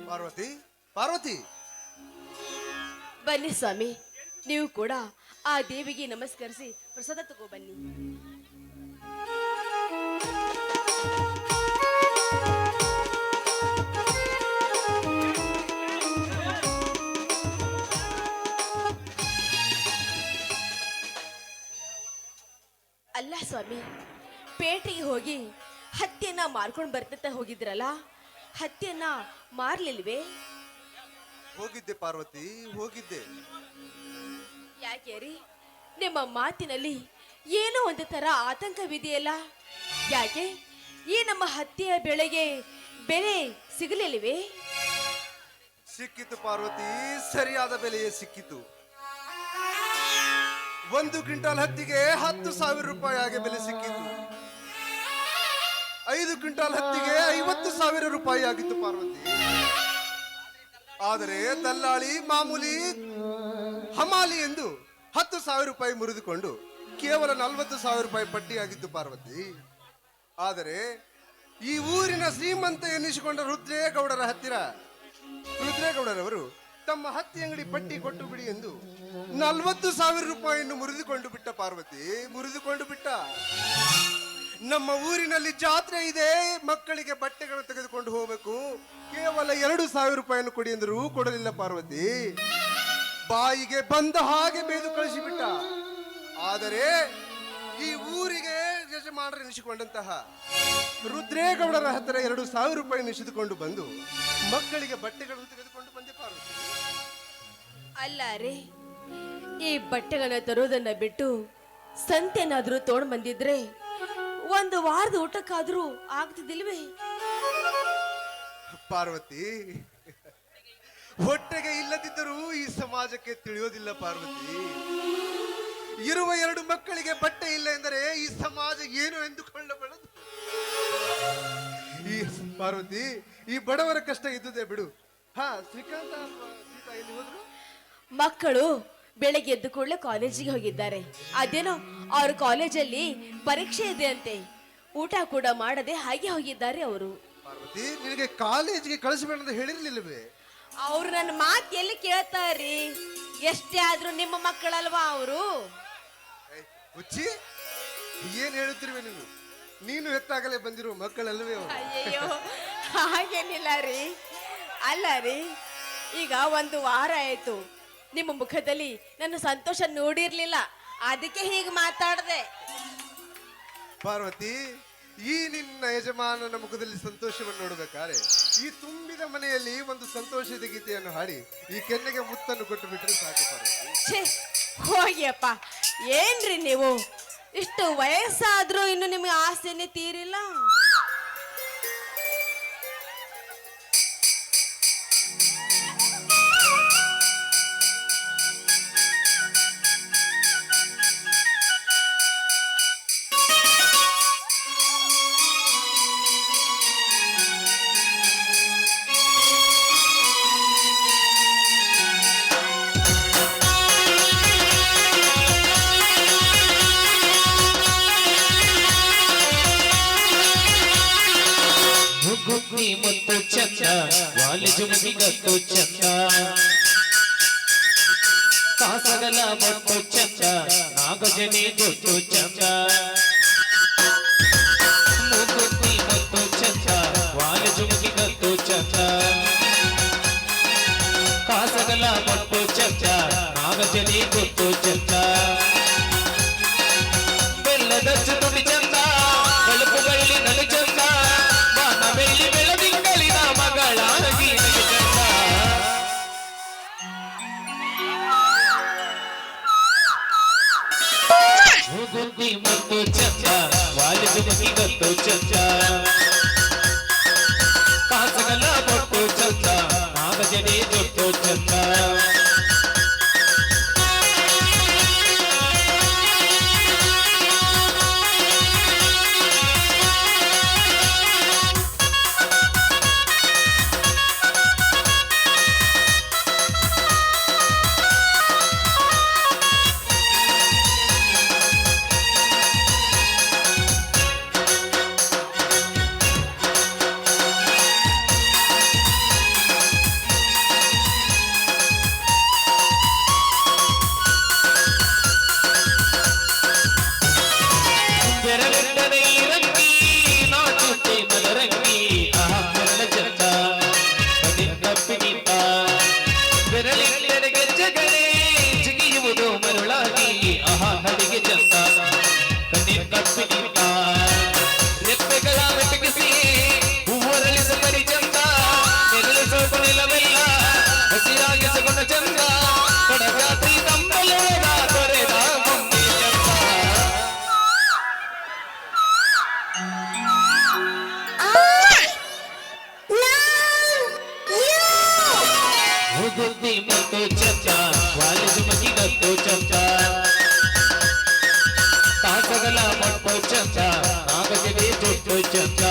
ಪಾರ್ವತಿ, ಪಾರ್ವತಿ, ಬನ್ನಿ ಸ್ವಾಮಿ, ನೀವು ಕೂಡ ಆ ದೇವಿಗೆ ನಮಸ್ಕರಿಸಿ ಪ್ರಸಾದ ತಗೋ ಬನ್ನಿ. ಅಲ್ಲ ಸ್ವಾಮಿ, ಪೇಟೆಗೆ ಹೋಗಿ ಹತ್ತಿಯನ್ನ ಮಾರ್ಕೊಂಡು ಬರ್ತಂತ ಹೋಗಿದ್ರಲ್ಲ, ಹತ್ತಿಯನ್ನ ಮಾರ್ಲಿಲ್ವೇ? ಹೋಗಿದ್ದೆ ಪಾರ್ವತಿ, ಹೋಗಿದ್ದೆ. ಯಾಕೆ ರೀ, ನಿಮ್ಮ ಮಾತಿನಲ್ಲಿ ಏನೋ ಒಂದು ತರ ಆತಂಕವಿದೆಯಲ್ಲ. ಯಾಕೆ ಈ ನಮ್ಮ ಹತ್ತಿಯ ಬೆಳೆಗೆ ಬೆಲೆ ಸಿಗಲಿಲ್ವೇ? ಸಿಕ್ಕಿತು ಪಾರ್ವತಿ, ಸರಿಯಾದ ಬೆಲೆಯೇ ಸಿಕ್ಕಿತು. 1 ಕ್ವಿಂಟಾಲ್ ಹತ್ತಿಗೆ 10,000 ರೂಪಾಯಿ ಆಗಿ ಬೆಲೆ ಸಿಕ್ಕಿತು. 5 ಕ್ವಿಂಟಾಲ್ ಹತ್ತಿಗೆ 50,000 ರೂಪಾಯಿ ಆಗಿತ್ತು ಪಾರ್ವತಿ. ಆದರೆ ದಲ್ಲಾಳಿ ಮಾಮೂಲಿ ಹಮಾಲಿ ಎಂದು 10,000 ರೂಪಾಯಿ ಮುರಿದುಕೊಂಡು ಕೇವಲ 40,000 ರೂಪಾಯಿ ಪಟ್ಟಿಯಾಗಿತ್ತು ಪಾರ್ವತಿ. ಆದರೆ ಈ ಊರಿನ ಶ್ರೀಮಂತ ಎನ್ನಿಸಿಕೊಂಡ ರುದ್ರೇಗೌಡರವರು ತಮ್ಮ ಹತ್ತಿ ಅಂಗಡಿ ಪಟ್ಟಿ ಕೊಟ್ಟು ಬಿಡಿ ಎಂದು 40,000 ರೂಪಾಯಿಯನ್ನು ಮುರಿದುಕೊಂಡು ಬಿಟ್ಟ ಪಾರ್ವತಿ, ಮುರಿದುಕೊಂಡು ಬಿಟ್ಟ. ನಮ್ಮ ಊರಿನಲ್ಲಿ ಜಾತ್ರೆ ಇದೆ, ಮಕ್ಕಳಿಗೆ ಬಟ್ಟೆಗಳನ್ನು ತೆಗೆದುಕೊಂಡು ಹೋಗಬೇಕು, ಕೇವಲ 2,000 ರೂಪಾಯಿಯನ್ನು ಕೊಡಿ ಎಂದರೂ ಕೊಡಲಿಲ್ಲ ಪಾರ್ವತಿ. ಬಾಯಿಗೆ ಬಂದ ಹಾಗೆ ಬೇದು ಕಳಿಸಿಬಿಟ್ಟ. ಆದರೆ ಈ ಊರಿಗೆ ಯಜಮಾನರೆನಿಸಿಕೊಂಡಂತಹ ರುದ್ರೇಗೌಡರ ಹತ್ತಿರ 2,000 ರೂಪಾಯಿ ನಿಷಿದುಕೊಂಡು ಬಂದು ಮಕ್ಕಳಿಗೆ ಬಟ್ಟೆಗಳನ್ನು ತೆಗೆದುಕೊಂಡು ಬಂದೆ ಪಾರ್ವತಿ. ಅಲ್ಲ ರೀ, ಈ ಬಟ್ಟೆಗಳನ್ನ ತರೋದನ್ನ ಬಿಟ್ಟು ಸಂತೆನಾದ್ರೂ ತಗೊಂಡ್ ಬಂದಿದ್ರೆ ಒಂದು ವಾರದ ಊಟಕ್ಕಾದ್ರೂ ಆಗ್ತಿದಿಲ್ವೇ? ಪಾರ್ವತಿ, ಹೊಟ್ಟೆಗೆ ಇಲ್ಲದಿದ್ದರೂ ಈ ಸಮಾಜಕ್ಕೆ ತಿಳಿಯೋದಿಲ್ಲ ಪಾರ್ವತಿ. ಇರುವ 2 ಮಕ್ಕಳಿಗೆ ಬಟ್ಟೆ ಇಲ್ಲ ಎಂದರೆ ಈ ಸಮಾಜ ಏನು ಎಂದುಕೊಳ್ಳಬಾರದು. ಈ ಪಾರ್ವತಿ, ಈ ಬಡವರ ಕಷ್ಟ ಇದ್ದುದೇ ಬಿಡು. ಹಾ, ಶ್ರೀಕಾಂತ ಸೀತಾ ಎಲ್ಲಿ ಹೋದ್ರು? ಮಕ್ಕಳು ಬೆಳಗ್ಗೆ ಎದ್ದು ಕೂಡಲೇ ಕಾಲೇಜಿಗೆ ಹೋಗಿದ್ದಾರೆ. ಅದೇನೋ ಅವ್ರ ಕಾಲೇಜಲ್ಲಿ ಪರೀಕ್ಷೆ ಇದೆ ಅಂತೆ, ಊಟ ಕೂಡ ಮಾಡದೆ ಹಾಗೆ ಹೋಗಿದ್ದಾರೆ ಅವರು. ಪಾರ್ವತಿ, ನಿನಗೆ ಕಾಲೇಜಿಗೆ ಕಳಿಸಬೇಡ ಅಂತ ಹೇಳಿರ್ಲಿಲ್ಲವೇ? ಅವ್ರು ನನ್ನ ಮಾತು ಎಲ್ಲಿ ಕೇಳ್ತಾರ್ರಿ? ಎಷ್ಟೇ ಆದ್ರೂ ನಿಮ್ಮ ಮಕ್ಕಳಲ್ವಾ ಅವರು? ಹುಚ್ಚಿ, ಏನ್ ಹೇಳುತ್ತಿರುವೆ ನೀನು? ನೀನು ಹೆತ್ತಾಗಲೇ ಬಂದಿರುವ ಮಕ್ಕಳಲ್ಲವೇ ಅವರು? ಅಯ್ಯಯ್ಯೋ, ಹಾಗೇನಿಲ್ಲ ರೀ. ಅಲ್ಲ ರೀ, ಈಗ 1 ವಾರ ಆಯ್ತು ನಿಮ್ಮ ಮುಖದಲ್ಲಿ ನನ್ನ ಸಂತೋಷ ನೋಡಿರ್ಲಿಲ್ಲ, ಅದಕ್ಕೆ ಹೀಗೆ ಮಾತಾಡದೆ. ಪಾರ್ವತಿ, ಈ ನಿನ್ನ ಯಜಮಾನನ ಮುಖದಲ್ಲಿ ಸಂತೋಷವನ್ನು ನೋಡಬೇಕಾದ್ರೆ ಈ ತುಂಬಿದ ಮನೆಯಲ್ಲಿ ಒಂದು ಸಂತೋಷದ ಗೀತೆಯನ್ನು ಹಾಡಿ ಈ ಕೆನ್ನೆಗೆ ಮುತ್ತನ್ನು ಕೊಟ್ಟು ಬಿಟ್ಟರೆ ಸಾಕು ಪಾರ್ವತಿ. ಛೇ, ಹೋಗಿಯಪ್ಪ. ಏನ್ರಿ ನೀವು, ಇಷ್ಟು ವಯಸ್ಸಾದ್ರೂ ಇನ್ನು ನಿಮಗೆ ಆಸೆನೆ ತೀರಿಲ್ಲ? ಗುಗ್ಗಿ ಮತ್ತು ಚಂದ ವಾಲಿಜು ಮುಗಿಗತ್ತು ಚಂದ ಕಾಸಗಲ ಮತ್ತು ಚಂದ ನಾಗಜನಿ ಗೊತ್ತು ಚಂದ ಮುಗುಗ್ಗಿ ಮತ್ತು ಚಂದ ವಾಲಿಜು ಮುಗಿಗತ್ತು ಚಂದ ಕಾಸಗಲ ಮತ್ತು ಚಂದ ನಾಗಜನಿ ಗೊತ್ತು ಚಂದ ಬೆಲ್ಲದ ಚುರುಡಿ ಚಂದ ಬೆಳಕು ಬಳ್ಳಿ ನಲು ಚಂದ ಬೆಳ್ಳಿ ಬೆಳದಿಂಗಳಿನ ಮಗಳಾಗಿ ಚಂದ ಗುಗ್ಗಿ ಮತ್ತು ಚಂದ ವಾಲಿಜು ಮುಗಿಗತ್ತು ಚಂದ ಕಾಸಗಲ ಬೊಟ್ಟು ಚಂದ ನಾಗಜನಿ ಜೊಟ್ಟು ಚಂದ ಬಗಲ ಮೊಟ್ಟು ಚಂದ ನಾ ಬಗೆಗೆ ಜುಟ್ಟು ಚಂದ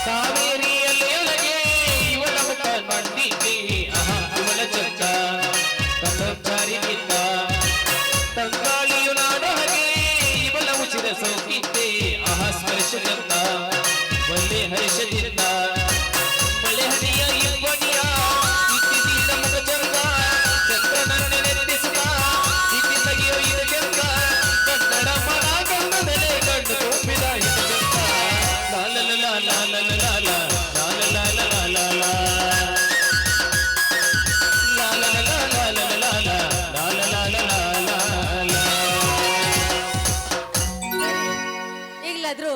ಕಾವೇರಿಯಲ್ಲಿ ಒಳಗೆ ಇವಳ ಮುಖ ಮಂಡಿಗೆ ಆಹಾ ಇವಳ ಚಂದ ಕಂದಾರಿಗಿಂತ ತಂಗಾಳಿಯು ನಾಡು ಹಾಗೆ ಇವಳ ಉಚಿತ ಸೌಕಿದ್ದೆ ಆಹಾ ಸ್ಪರ್ಶದಿಂದ ಒಳ್ಳೆ ಹರ್ಷದಿಂದ ಮಳೆ ಹನಿಯ ಇಬ್ಬನಿಯ ಇತ್ತಿದ್ದೀರ ಮುಖ ಚಂದ ಚಂದ್ರನನ್ನೇ ನೆತ್ತಿಸುತ್ತ ಇತ್ತಿ ತೆಗೆಯೋ ಇದು ಚಂದ ಕನ್ನಡ ಮನ ಗಂಧದಲೆ ಗಂಡು ತುಂಬಿದ ಇದು ಚಂದ ಲಾಲಲ ಲಾಲಲ ಈಗ್ಲಾದ್ರೂ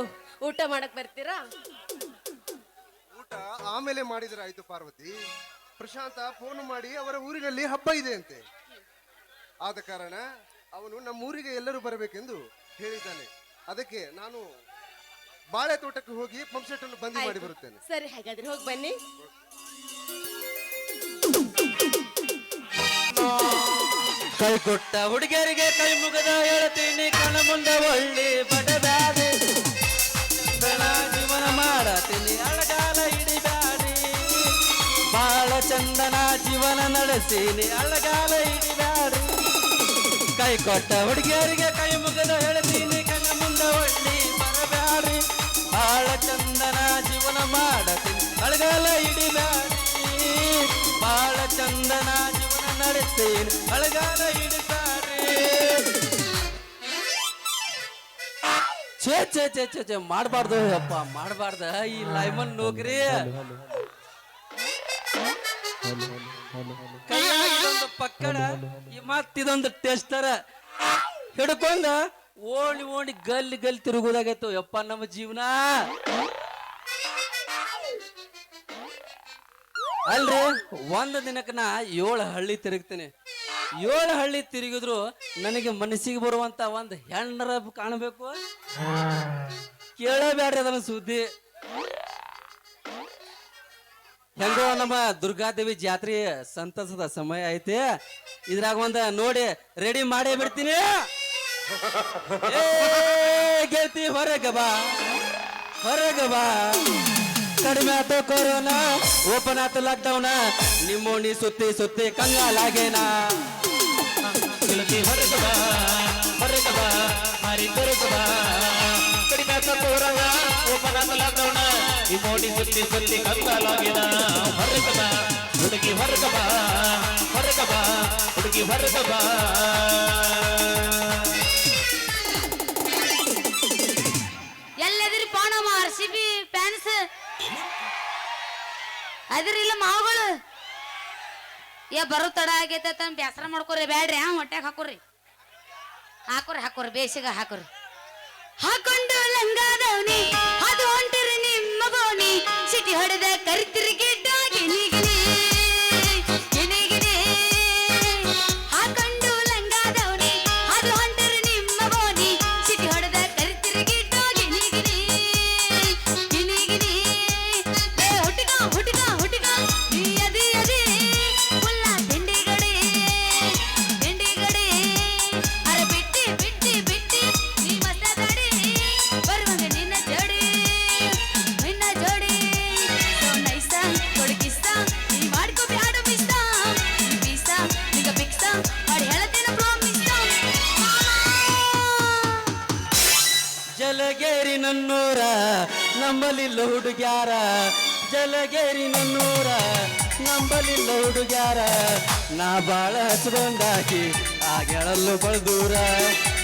ಊಟ ಮಾಡಕ್ ಬರ್ತೀರಾ? ಊಟ ಆಮೇಲೆ ಮಾಡಿದ್ರೆ ಆಯ್ತು ಪಾರ್ವತಿ. ಪ್ರಶಾಂತ ಫೋನ್ ಮಾಡಿ ಅವರ ಊರಿನಲ್ಲಿ ಹಬ್ಬ ಇದೆ ಅಂತೆ. ಆದ ಕಾರಣ ಅವನು ನಮ್ಮ ಊರಿಗೆ ಎಲ್ಲರೂ ಬರಬೇಕೆಂದು ಹೇಳಿದ್ದಾನೆ. ಅದಕ್ಕೆ ನಾನು ಬಾಳೆ ತೋಟಕ್ಕೆ ಹೋಗಿ ಪಂಪ್ ಸೆಟ್ ಅನ್ನು ಬಂದ್ ಮಾಡಿ ಬರುತ್ತೇನೆ. ಸರಿ, ಹಾಗಾದ್ರೆ ಹೋಗಿ ಬನ್ನಿ. ಕೈ ಕೊಟ್ಟ ಹುಡುಗಿಯರಿಗೆ ಕೈ ಮುಗದ ಹೇಳ್ತೀನಿ ಕಣ ಮುಂದೆ ಒಳ್ಳೆ ಬಡಬ್ಯಾಡಿ ಜೀವನ ಮಾಡತೀನಿ ಅಳಗಾಲ ಹಿಡಿಬ್ಯಾಡಿ ಬಾಳ ಚಂದನ ಜೀವನ ನಡೆಸೀನಿ ಅಳಗಾಲ ಹಿಡಿಬ್ಯಾಡಿ ಕೈ ಕೊಟ್ಟ ಹುಡುಗಿಯರಿಗೆ ಕೈ ಮುಗದ ಹೇಳ್ತೀನಿ ಕಣ ಮುಂದೆ ಒಳ್ಳೆ ಬರಬ್ಯಾಡಿ ಬಾಳ ಚಂದನ ಜೀವನ ಮಾಡತೀನಿ ಅಳಗಾಲ ಹಿಡಿಬ್ಯಾಡಿ ಬಾಳ ಚಂದನ ಜೀವನ ನಡೆಸೀನಿ ಅಳಗಾಲ ಹಿಡಿಬ್ಯಾಡಿ ಛೇ ಛೇ ಛೇ ಛೇ ಛೇ ಮಾಡಬಾರ್ದು ಅಪ್ಪ ಮಾಡಬಾರ್ದ ಈ ಲೈಮನ್ ನೌಕರಿ ಕೈಯಾಗಿದೊಂದು ಪಕ್ಕಡ ಈ ಮತ್ತಿದೊಂದು ಟೆಸ್ಟರ ಹಿಡ್ಕೊಂಡ ಓಣಿ ಓಣಿ ಗಲ್ಲಿ ಗಲ್ಲಿ ತಿರುಗುದಾಗೈತು ಯಪ್ಪ ನಮ್ಮ ಜೀವನ ಅಲ್ರಿ ಒಂದು ದಿನಕ್ಕೆ ನಾ 7 ಹಳ್ಳಿ ತಿರುಗ್ತೇನೆ 7 ಹಳ್ಳಿ ತಿರುಗಿದ್ರು ನನಗೆ ಮನಸ್ಸಿಗೆ ಬರುವಂತ ಒಂದು ಹೆಣ್ಣರ ಕಾಣಬೇಕು ಕೇಳಬೇಡ್ರಿ ಅದನ್ನ ಸುದ್ದಿ ಹೆಂಗೋ ನಮ್ಮ ದುರ್ಗಾದೇವಿ ಜಾತ್ರೆ ಸಂತಸದ ಸಮಯ ಐತೆ ಇದ್ರಾಗ ಒಂದ ನೋಡಿ ರೆಡಿ ಮಾಡೇ ಬಿಡ್ತೀನಿ ಏ ಗೆಳತಿ ಹೊರಗೆ ಬಾ ಕಡಿಮೆ ಆಯ್ತು ಕೊರೋನಾ ಓಪನ್ ಆಯ್ತು ಲಾಕ್ಡೌನ್ ನಿಮ್ಮೋಣಿ ಸುತ್ತಿ ಸುತ್ತಿ ಕಂಗಾಲಾಗೇನಾ ಗೆಳತಿ ಹೊರಗೆ ಬಾ ಮಾರಿ ಹೊರಗೆ ಬಾ ಕಡಿಮೆ ಆಯ್ತು ಕೊರೋನಾ ಓಪನ್ ಆಯ್ತು ಲಾಕ್ಡೌನ್ ನಿಮ್ಮೋಣಿ ಸುತ್ತಿ ಸುತ್ತಿ ಕಂಗಾಲಾಗೇನಾ ಹೊರಗೆ ಬಾ ಹುಡುಗಿ ಹೊರಗೆ ಬಾ ಹುಡುಗಿ ಹೊರಗೆ ಬಾ ಎಲ್ಲದಿರಿ ಪಾಣಮ್ಮ RCB ಫ್ಯಾನ್ಸ್ ಅದಿರಿಲ್ಲ ಮಾವುಗಳು ಬರೋ ತಡ ಆಗೈತೆ ಬೇಸರ ಮಾಡ್ಕೊರಿ ಬ್ಯಾಡ್ರಿ ಹೊಟ್ಯಾಗ ಹಾಕೋರಿ ಬೇಸಿಗೆ ಹಾಕೊಂಡು ಲಂಗಾದವನಿ ಅದು ಹೊಂಟಿರಿ ನಿಮ್ಮ ಗೋಣಿ ಸಿಟಿ ಹೊಡೆದ ಕರಿತಿರಿ ಗಿಡ್ಡ ಗಿನಿ ಹಾಕೊಂಡು ಲಂಗಾದವನಿ ಅದು ಹೊಂಟಿರಿ ನಿಮ್ಮ ಗೋಣಿ ಸಿಟಿ ಹೊಡೆದ ಕರಿತಿರಿ ಗಿಡ್ಡ ಹುಟ್ಟಿಗ ಅದಿ ಹುಲ್ಲ ತಿಂಡಿಗಡೆ ಅರೆ ಬಿಟ್ಟಿ ನೀ ಮಸ್ತಾಡಿ ಬರುವಂಗ ನಿನ್ನ ಜೋಡಿ ನೈಸ ಕೊಡಗಿಸ್ತ ನೀ ಮಾಡ್ಕೊ ಬ್ಯಾಡು ಮಿಸ್ತ ಬೀಸ ನಿಗ ಬಿಕ್ಸ ಮಾಡಿ ಹೇಳತೇನ ಪ್ರಾಮಿಸ್ತ ಜಲಗೇರಿ ನನ್ನೂರ ನಂಬಲಿಲ್ಲ ಹುಡುಗ್ಯಾರ ಜಲಗೇರಿ ನನ್ನೂರ ನಂಬಲಿಲ್ಲ ಹುಡುಗ್ಯಾರ ನಾ ಬಾಳ ಹಚ್ಕೊಂಡಾಕಿ ಆ ಗೆಳಲ್ಲು ಬಳ್ದೂರ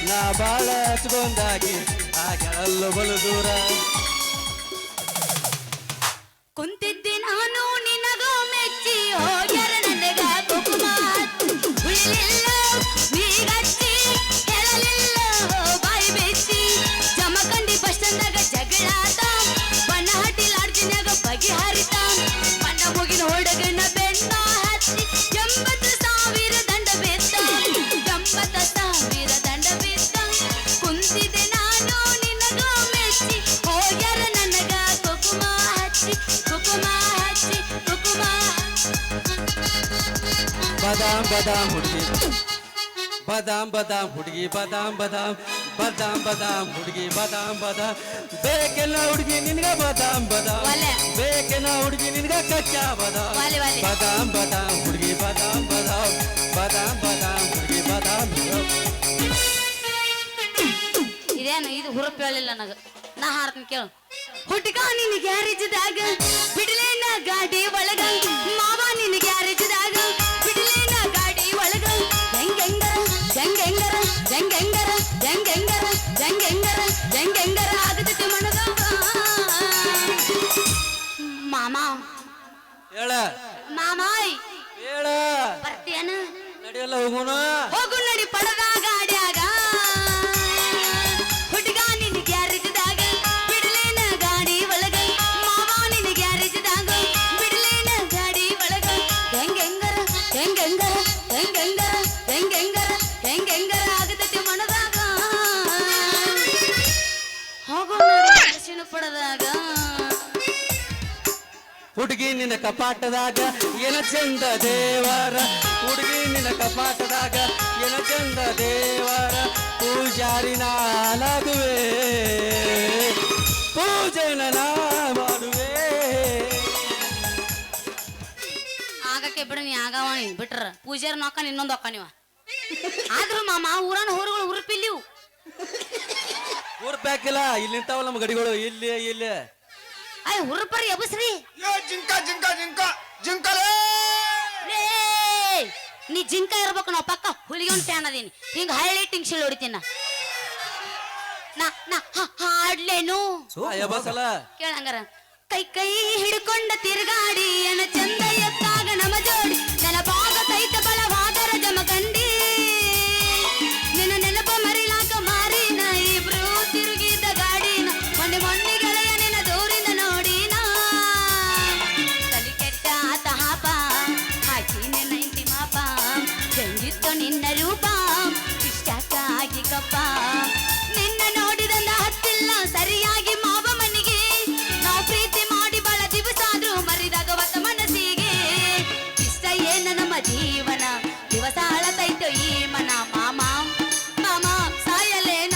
ನಾ ಬಾಳ ಹಚ್ಕೊಂಡಾಕಿ ಆ ಗೆಳಲ್ಲು ಬಳ್ದೂರ ಕುಂತಿದ್ದಿ ನಾನು ನಿನಗೋ ಮೆಚ್ಚಿ ಹೋಗ್ಯಾರ ನನಗ ಕುಕುಮ ಬಾದಾಮ್ ಬಾದಾಮ್ ಹುಡುಗಿ ಬಾದಾಮ್ ಬಾದಾಮ್ ಹುಡುಗಿ ಬಾದಾಮ್ ಬಾದಾಮ್ ಬಾದಾಮ್ ಬಾದಾಮ್ ಹುಡುಗಿ ಬಾದಾಮ್ ಬಾದಾಮ್ ಬೇಕೆಲ್ಲ ಹುಡುಗಿ ನಿನ್ಗ ಬಾದಾಮ್ ಬಾದಾಮ್ ಒಲೆ. ಬೇಕೆಲ್ಲ ಹುಡುಗಿ ನಿನ್ಗ ಕಚ್ಚಾ ಬಾದಾಮ್ ಒಲೆ, ಒಲೆ. ಬಾದಾಮ್ ಬಾದಾಮ್ ಹುಡುಗಿ ಬಾದಾಮ್ ಬಾದಾಮ್ ಬಾದಾಮ್ ಬಾದಾಮ್ ಹುಡುಗಿ ಬಾದಾಮ್ ಬಾದಾಮ್. ಇದೇನು ಇದು ಹುರುಪ್ ಹೇಳಿಲ್ಲ ನನಗ ನಾ ಹಾಡ್ತೀನಿ ಕೇಳು ಹುಡುಗ ನಿನ್ ಗ್ಯಾರೇಜ್ದಾಗ ಬಿಡ್ಲೇನ ಗಾಡಿ ಒಳಗ ಮಾವ ನಿನ್ ಗ್ಯಾರೇಜ್ದಾಗ ಬಿಡ್ಲೇನ ಗಾಡಿ ಒಳಗ ಹೆಂಗೆಂಗರ ಹೆಂಗೆಂಗರ ಹೆಂಗೆಂಗರ ಹೆಂಗೆಂಗರ ಹೆಂಗೆಂಗರ ಹೆಂಗೆಂಗರ ಆಗತೈತಿ ಮನಗ ಮಾಮ ಹೇಳ ಮಾಮಾಯ್ ಹೇಳ ಬರ್ತೀಯನ ನಡೆಯಲ್ಲ ಹೋಗೋಣ ಹೋಗು ನಡಿ ಪಡದ ಗಾಡ್ಯಾಗ ಹುಡುಗ ನಿನ್ ಗ್ಯಾರೇಜ್ದಾಗ ಬಿಡ್ಲೇನ ಗಾಡಿ ಒಳಗ ಮಾವ ನಿನ್ ಗ್ಯಾರೇಜ್ದಾಗ ಬಿಡ್ಲೇನ ಗಾಡಿ ಒಳಗ ಹೆಂಗೆಂಗರ ಹೆಂಗೆಂಗರ ಹೆಂಗೆಂಗರ ಹೆಂಗೆಂಗರ ಹೆಂಗೆಂಗರ ಆಗತೈತಿ ಮನದಾಗ ಹೋಗು ನಡಿ ಅರಿಶಿನ ಪಡದಾಗ ಹುಡುಗಿ ನಿನ್ನ ಕಪಾಟದಾಗ ಏನ ಚಂದ ದೇವರ ಹುಡುಗಿ ನಿನ್ನ ಕಪಾಟದಾಗ ಏನ ಚಂದ ದೇವರ ಪೂಜಾರಿ ನಾಲಾಗುವೆ ಪೂಜೆನ ನಾ ಮಾಡುವೆ. ಆಗಕ್ಕೆ ಬಿಡ ನೀ ಆಗವಣಿ ಬಿಟ್ರ ಪೂಜಾರಿ ನೋಕ ಇನ್ನೊಂದು ಒಕ್ಕ ನೀವ ಆದ್ರೂ ಮಾಮ ಊರನ ಹೊರಗಳು ಉರುಪಿಲ್ಲಿವು ಊರ್ ಪ್ಯಾಕಿಲ್ಲ ಇಲ್ಲಿ ನಿಂತಾವಲ್ಲ ನಮ್ಮ ಗಡಿಗಳು ಇಲ್ಲಿ ಇಲ್ಲಿ ಅಯ್ಯ ಹುರುಪರಿ ಎಬಸ್ರಿ ಜಿಂಕ ಜಿಂಕ ಜಿಂಕ ಜಿಂಕಲೇ ಲೇ, ನೀ ಜಿಂಕ ಇರ್ಬೇಕು ನಾವು ಪಕ್ಕ ಹುಲಿಗೊಂಡ್ ಫ್ಯಾನ್ ಅದೀನಿ ಹಿಂಗ ಹಳ್ಳಿ ಟಿಂಗ್ಸಿಲ್ ಹೊಡಿತೀನ ನಾ ಹಾಡ್ಲೇನು ಬಸಲ ಕೇಳಂಗಾರ ಕೈ ಕೈ ಹಿಡ್ಕೊಂಡ ತಿರುಗಾಡಿ ಎನ ಚಂದ ಎತ್ತಾಗ ನಮ ಜೋಡಿ ನೆನಪಾಗ ಕೈತ ಬಲವಾದರ ಜಮಕಂಡಿ ನಿನ್ನ ನೆನಪ ಮರಿಲಾಕ ಮಾರಿನ ಇಬ್ರು ತಿರುಗಿದ ಗಾಡಿನ ಮೊನ್ನೆ ಮೊನ್ನೆ ಗೆಳೆಯ ನಿನ್ನ ದೂರಿನ ನೋಡಿನ ತಲಿ ಕೆಟ್ಟ ತಹಾಪ ಹಾಕಿ ನೆನಂಟಿ ಮಾಪ ಗಂಜಿತ್ತು ನಿನ್ನ ರೂಪ ಇಷ್ಟಕ್ಕ ಆಗಿ ಕಪ್ಪ ನಿನ್ನ ನೋಡಿದಂದ ಹತ್ತಿಲ್ಲ ಸರಿಯಾಗಿ ಮಾವ ಮನಿಗೆ ನಾವು ಪ್ರೀತಿ ಮಾಡಿ ಬಳ ದಿವಸ ಆದ್ರೂ ಮರಿದಾಗ ಹೊಸ ಮನಸ್ಸಿಗೆ ಇಷ್ಟ ಏನ ನಮ್ಮ ಜೀವನ ದಿವಸ ಅಳತೈತೋ ಈ ಮನ ಮಾಮ ಮಾಮ ಸಾಯಲೇನ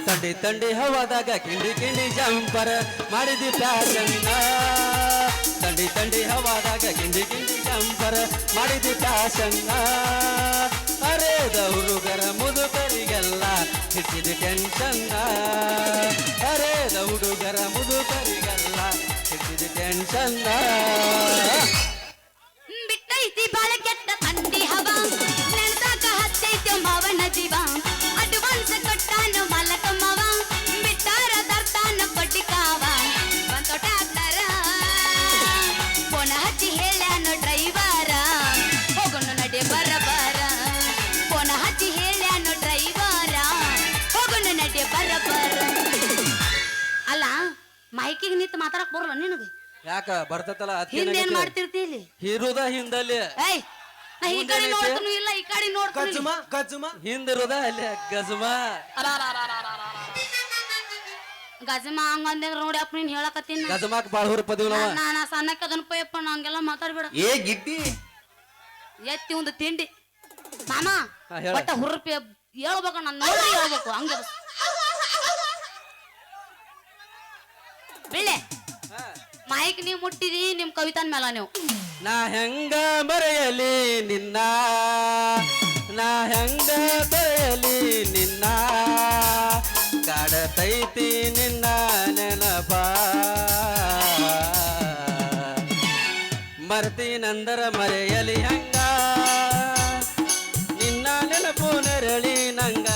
ತಂಡಿ ತಂಡಿ ಹವಾದಾಗ ಕಿಂಡಿ ಕಿಂಡಿ ಜಂಪರ ಮಾಡಿದಿ ಫ್ಯಾಷನ್ನ ತಂಡಿ ತಂಡಿ ಹವಾದಾಗ ಕಿಂಡಿ ಕಿಂಡಿ ಜಂಪರ ಮಾಡಿದಿ ಫ್ಯಾಷನ್ನ ಅರೇದ ಹುಡುಗರ ಮುದುಕರಿಗೆಲ್ಲ ಹಿಟ್ಟಿದ ಟೆನ್ಷನ್ನ ಅರೇದ ಹುಡುಗರ ಮುದುಕರಿಗೆಲ್ಲ ಹಿಟ್ಟಿದ ಟೆನ್ಷನ್ನ ಬಿಟ್ಟೈತಿ ಬಾಳ ಕೆಟ್ಟ ತಂಡಿ ಹವ ನೆನಸಾಕ ಹತ್ತೈತೆ ಮಾವನ ಜೀವ ಅಡ್ವಾನ್ಸ್ ಕೊಟ್ಟಾನು ಮಾಲಕ ಮಾವ ಬಿಟ್ಟಾರ ತರ್ತಾನ ಕೊಟ್ಟಿ ಕಾವ ಬಂತೋ ಟ್ಯಾಕ್ಟರ ಫೋನ ಹಚ್ಚಿ ಹೇಳ್ಯಾನು ಡ್ರೈವರ ಹೋಗೋಣ ನಡೆ ಬರ ಬರ ಫೋನ ಹಚ್ಚಿ ಹೇಳ್ಯಾನು ಡ್ರೈವರ ಹೋಗೋಣ ನಡೆ ಬರ ಬರ ಅಲ್ಲ ಮೈಕಿಗೆ ನಿಂತು ಮಾತಾಡಕ್ ಬರಲ್ಲ ನಿನಗೆ ಯಾಕ ಬರ್ತತಲ್ಲ ಹಿಂದೇನ್ ಮಾಡ್ತಿರ್ತಿ ಇಲ್ಲಿ ಹೀರುದ ಹಿಂದಲ್ಲಿ ಏಯ್ ನಾ ಈ ಕಡೆ ನೋಡ್ತೀನಿ ಇಲ್ಲ ಈ ಕಡೆ ನೋಡ್ತೀನಿ ಹಿಂದಿರುದ ಅಲ್ಲಿ ಗಜಮ ಗಜಮ ಹಂಗಂದ್ರೆ ನೋಡಿ ಅಪ್ಪ ನೀನ್ ಹೇಳಕತ್ತೀನಿ ಗಜಮಾಕ್ ಬಾಳ ಹುರುಪದಿವ್ ನಾವ ನಾ ಸಣ್ಣಕ್ಕೆ ಅದನ್ನ ಪಯ್ಯಪ್ಪ ಹಂಗೆಲ್ಲ ಮಾತಾಡ್ಬೇಡ ಏ ಗಿಡ್ಡಿ ಎತ್ತಿ ಒಂದು ತಿಂಡಿ ಮಾಮ ಹಾ, ಹೇಳ. ಒಟ್ಟ ಹುರುಪಿ ಹೇಳ್ಬೇಕು ನಾನು ನೋಡಿ ಹೇಳ್ಬೇಕು ಹಂಗೆ ಬೆಳೆ ಮೈಕ್ ನೀವು ಮುಟ್ಟಿದಿ ನಿಮ್ ಕವಿತಾನ್ ಮೇಲ ನೀವು ನಾ ಹೆಂಗ ಮರೆಯಲಿ ನಿನ್ನ ನಾ ಹೆಂಗ ಬರೆಯಲಿ ನಿನ್ನ ಕಾಡತೈತಿ ನಿನ್ನ ನೆನಪ ಮರ್ತೀನಂದರ ಮರೆಯಲಿ ಹಂಗ ನಿನ್ನ ನೆನಪು ನೆರಳಿ ನಂಗ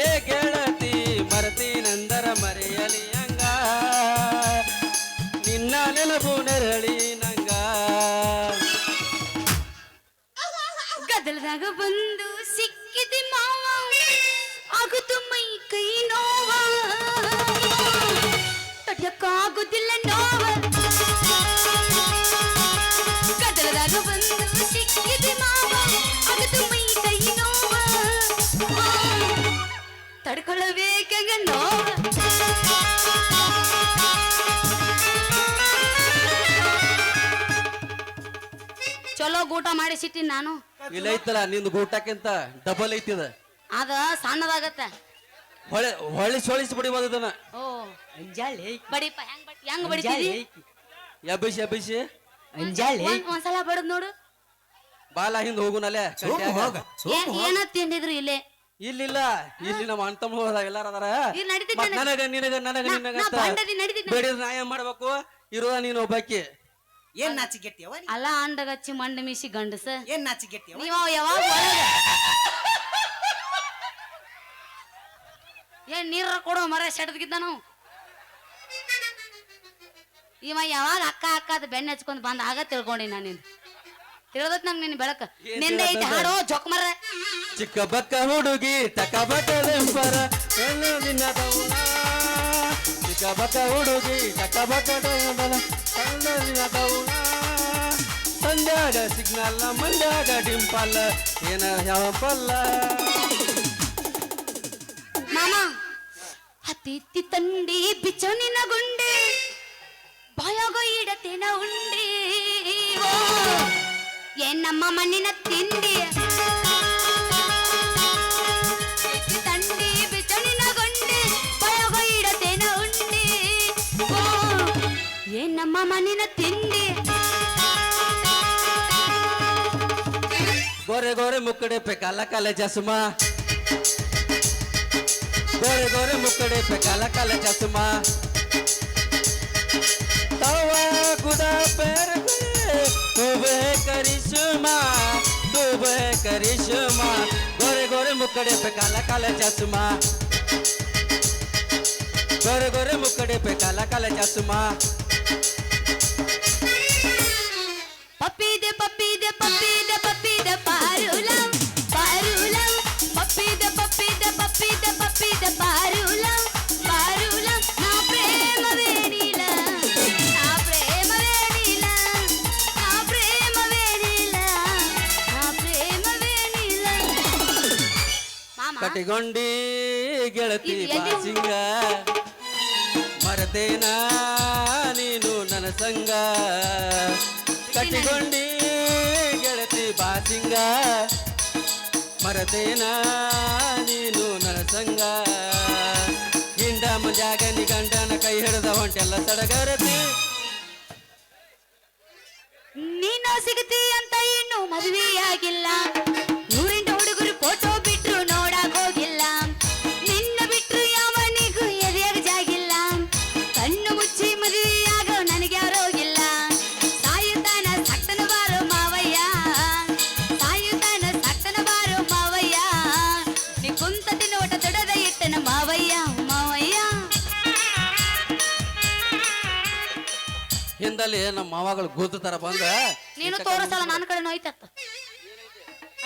ಏ ಗೆಳತಿ ಮರ್ತೀನಂದರ ಮರೆಯಲಿ ಹಂಗ ನಿನ್ನ ನೆನಪು ನೆರಳಿ ನಂಗ ಗದಲದಾಗ ಬಂದು ಸಿಕ್ಕಿದೆ ಮಾವ ಆಗುತ್ತು ಮೈ ಕೈ ನೋವ ತಡ್ಯಕ್ಕಾಗುದಿಲ್ಲ ನೋವ ಗದಲದಾಗ ಬಂದು ಸಿಕ್ಕಿದೆ ಮಾವ ಆಗುತ್ತು ಮೈ ಕೈ ನೋವ ತಡ್ಕೊಳ್ಳಬೇಕಂಗ ನೋವ ಚಲೋ ಊಟ ಮಾಡಿಸಿಟ್ಟಿನಿ ನಾನು. ಇಲ್ಲ ಐತಲ್ಲ ನಿಂದು ಊಟಕ್ಕಿಂತ ಡಬಲ್ ಐತಿದ. ಅದ ಸಣ್ಣದಾಗತ್ತ. ಹೊಳ್ಳಿ ಸೊಳಿಸಿ ಬಿಡಿಬೋದು ಇದನ್ನ. ಓ ಬಡಿಪ ಹೆಂಗ್ ಬಡಿತೀರಿ? ಎಬ್ಬಿಸಿ ಒಂದ್ಸಲ ಬಡದ್ ನೋಡು. ಬಾಲ ಹಿಂದ್ ಹೋಗುನಲ್ಲೇ. ಏನ ತಿಂದಿದ್ರು ಇಲ್ಲೇ? ಇಲ್ಲಿಲ್ಲ, ಇಲ್ಲಿ ನಮ್ಮ ಅಣ್ಣ ತಮ್ಮ ಎಲ್ಲಾರ ಅದಾರ. ಇಲ್ಲಿ ನಡೀತಿದ್ದ ಮತ್ತ್ ನಿನಗ ಬಂಡದಿ ನಡೀತಿದ್ದ. ಬೇಡಿದ್ರೆ ನಾ ಏನ್ ಮಾಡ್ಬೇಕು? ಇರುವ ನೀನು ಒಬ್ಬಾಕಿ. ಏನ್ ನಾಚಿಗೆಟ್ಟಿಯವ ನೀ? ಅಲ್ಲ ಅಂಡಗಚ್ಚಿ ಮಂಡ ಮೀಸಿ ಗಂಡಸ. ಏನ್ ನಾಚಿಗೆಟ್ಟಿಯವ? ನೀವ ಯಾವಾಗ ಏನ್ ನೀರ ಕೊಡೋ ಮರ ಸೆಡದ್ಗಿದ್ದ ನಾವು. ಇವ ಯಾವಾಗ ಅಕ್ಕ ಅಕ್ಕದ ಬೆನ್ನ ಹಚ್ಕೊಂಡ್ ಬಂದ ಆಗ ತಿಳ್ಕೊಂಡಿ ನಾನು. ತಿಳಿದತ್ ನಂಗ್ ನಿನ್ ಬೆಳಕ. ನಿಂದ ಐತಿ ಹಾಡೋ ಜೊಕ್ ಮರ. ಚಿಕ್ಕ ಬಕ್ಕ ಹುಡುಗಿ ತಕ ಬಟ್ಟಲೆಂಬರ ಚಿಕ್ಕ ಬಕ್ಕ ಹುಡುಗಿ ತಕ ಬಟ್ಟಲೆಂಬರ ಸಂಧ್ಯಾಗ ಸಿಗ್ನಲ್ ಮಂಡ್ಯಾಗ ಡಿಂಪಲ್ ಏನ ಯಾವ ಪಲ್ಲ. ಮಾಮ ಹತ್ತಿ ತಂಡಿ ಬಿಚ್ಚೋನಿನ ಗುಂಡಿ ಬಾಯಾಗ ಇಡತೇನ ಉಂಡಿ. ಏನ್ ನಮ್ಮ ಮಣ್ಣಿನ ತಿಂಡಿ ತಂಡಿ ಬಿಚ್ಚೋನಿನ ಗುಂಡಿ ಬಾಯಾಗ ಇಡತೇನ ಉಂಡಿ. ಏನ್ ನಮ್ಮ ಮಣ್ಣಿನ ತಿಂಡಿ. ಗೋರೆ ಗೋರೆ ಮುಕ್ಕಡೆ ಪೆ ಕಾಲ ಕಾಲ ಚಸ್ಮಾ गोरे गोरे मुकड़े पे काला काला चश्मा तवा खुदा पैर खूब है करिश्मा गोरे गोरे मुकड़े पे काला काला चश्मा गोरे गोरे मुकड़े पे काला काला चश्मा. पप्पी दे पप्पी दे पप्पी दे पप्पी दे पारुलम पारुलम पप्पी दे पप्पी दे पप्पी दे पप्पी दे पारुलम पारुलम ना प्रेम वेणीला ना प्रेम वेणीला ना प्रेम वेणीला ना प्रेम वेणीला. मामा ಕಟಿಗೊಂಡಿ ಗೆಳತಿ ಬಾಸಿಂಗ ಮರತೇನಾ ನೀನು ನನ್ನ ಸಂಗ. ಕಟಿಗೊಂಡಿ ಗೆಳತಿ ಬಾಸಿಂಗ ಮರತೇನಾ ನೀನು ನನ್ನ ಸಂಗ. ಹಿಂಡ ಮುಂಜಾಗ ನಿ ಗಂಡನ ಕೈ ಹಿಡಿದ ಹೊಂಟೆಲ್ಲ ಸಡಗರತಿ. ನೀನು ಸಿಗತಿ ಅಂತ ಇನ್ನು ಮದುವೆಯಾಗಿಲ್ಲ. ನೂರೆಂಟು ಹುಡುಗರು ಫೋಟೋ ಬಿಟ್ರು ನೋಡಕ್ ಹೋಗಿಲ್ಲ. ನಿನ್ನ ಬಿಟ್ರು ಯಾವನಿಗೂ ಎದೆಯಾಗ ಜಾಗಿಲ್ಲ. ಕಣ್ಣು ಮುಚ್ಚಿ ಮದುವೆಯಾಗೋ ನನಗೆ ಯಾರೋಗಿಲ್ಲ. ಸಾಯುತ್ತಾನ ಸತ್ತನ ಬಾರೋ ಮಾವಯ್ಯ ಸಾಯುತ್ತಾನ ಸತ್ತನ ಬಾರೋ ಮಾವಯ್ಯ. ನೀ ಕುಂತ ತಿನ್ನೋಟ ತೊಡದ ಇಟ್ಟನ ಮಾವಯ್ಯ ಮಾವಯ್ಯ. ಹಿಂದಲ್ಲಿ ನಮ್ಮ ಮಾವಗಳು ಗೂತು ತರ ಬಂದ ನೀನು ತೋರಿಸಲ್ಲ ನನ್ನ ಕಡೆ ನೋಯ್ತತ್ತ.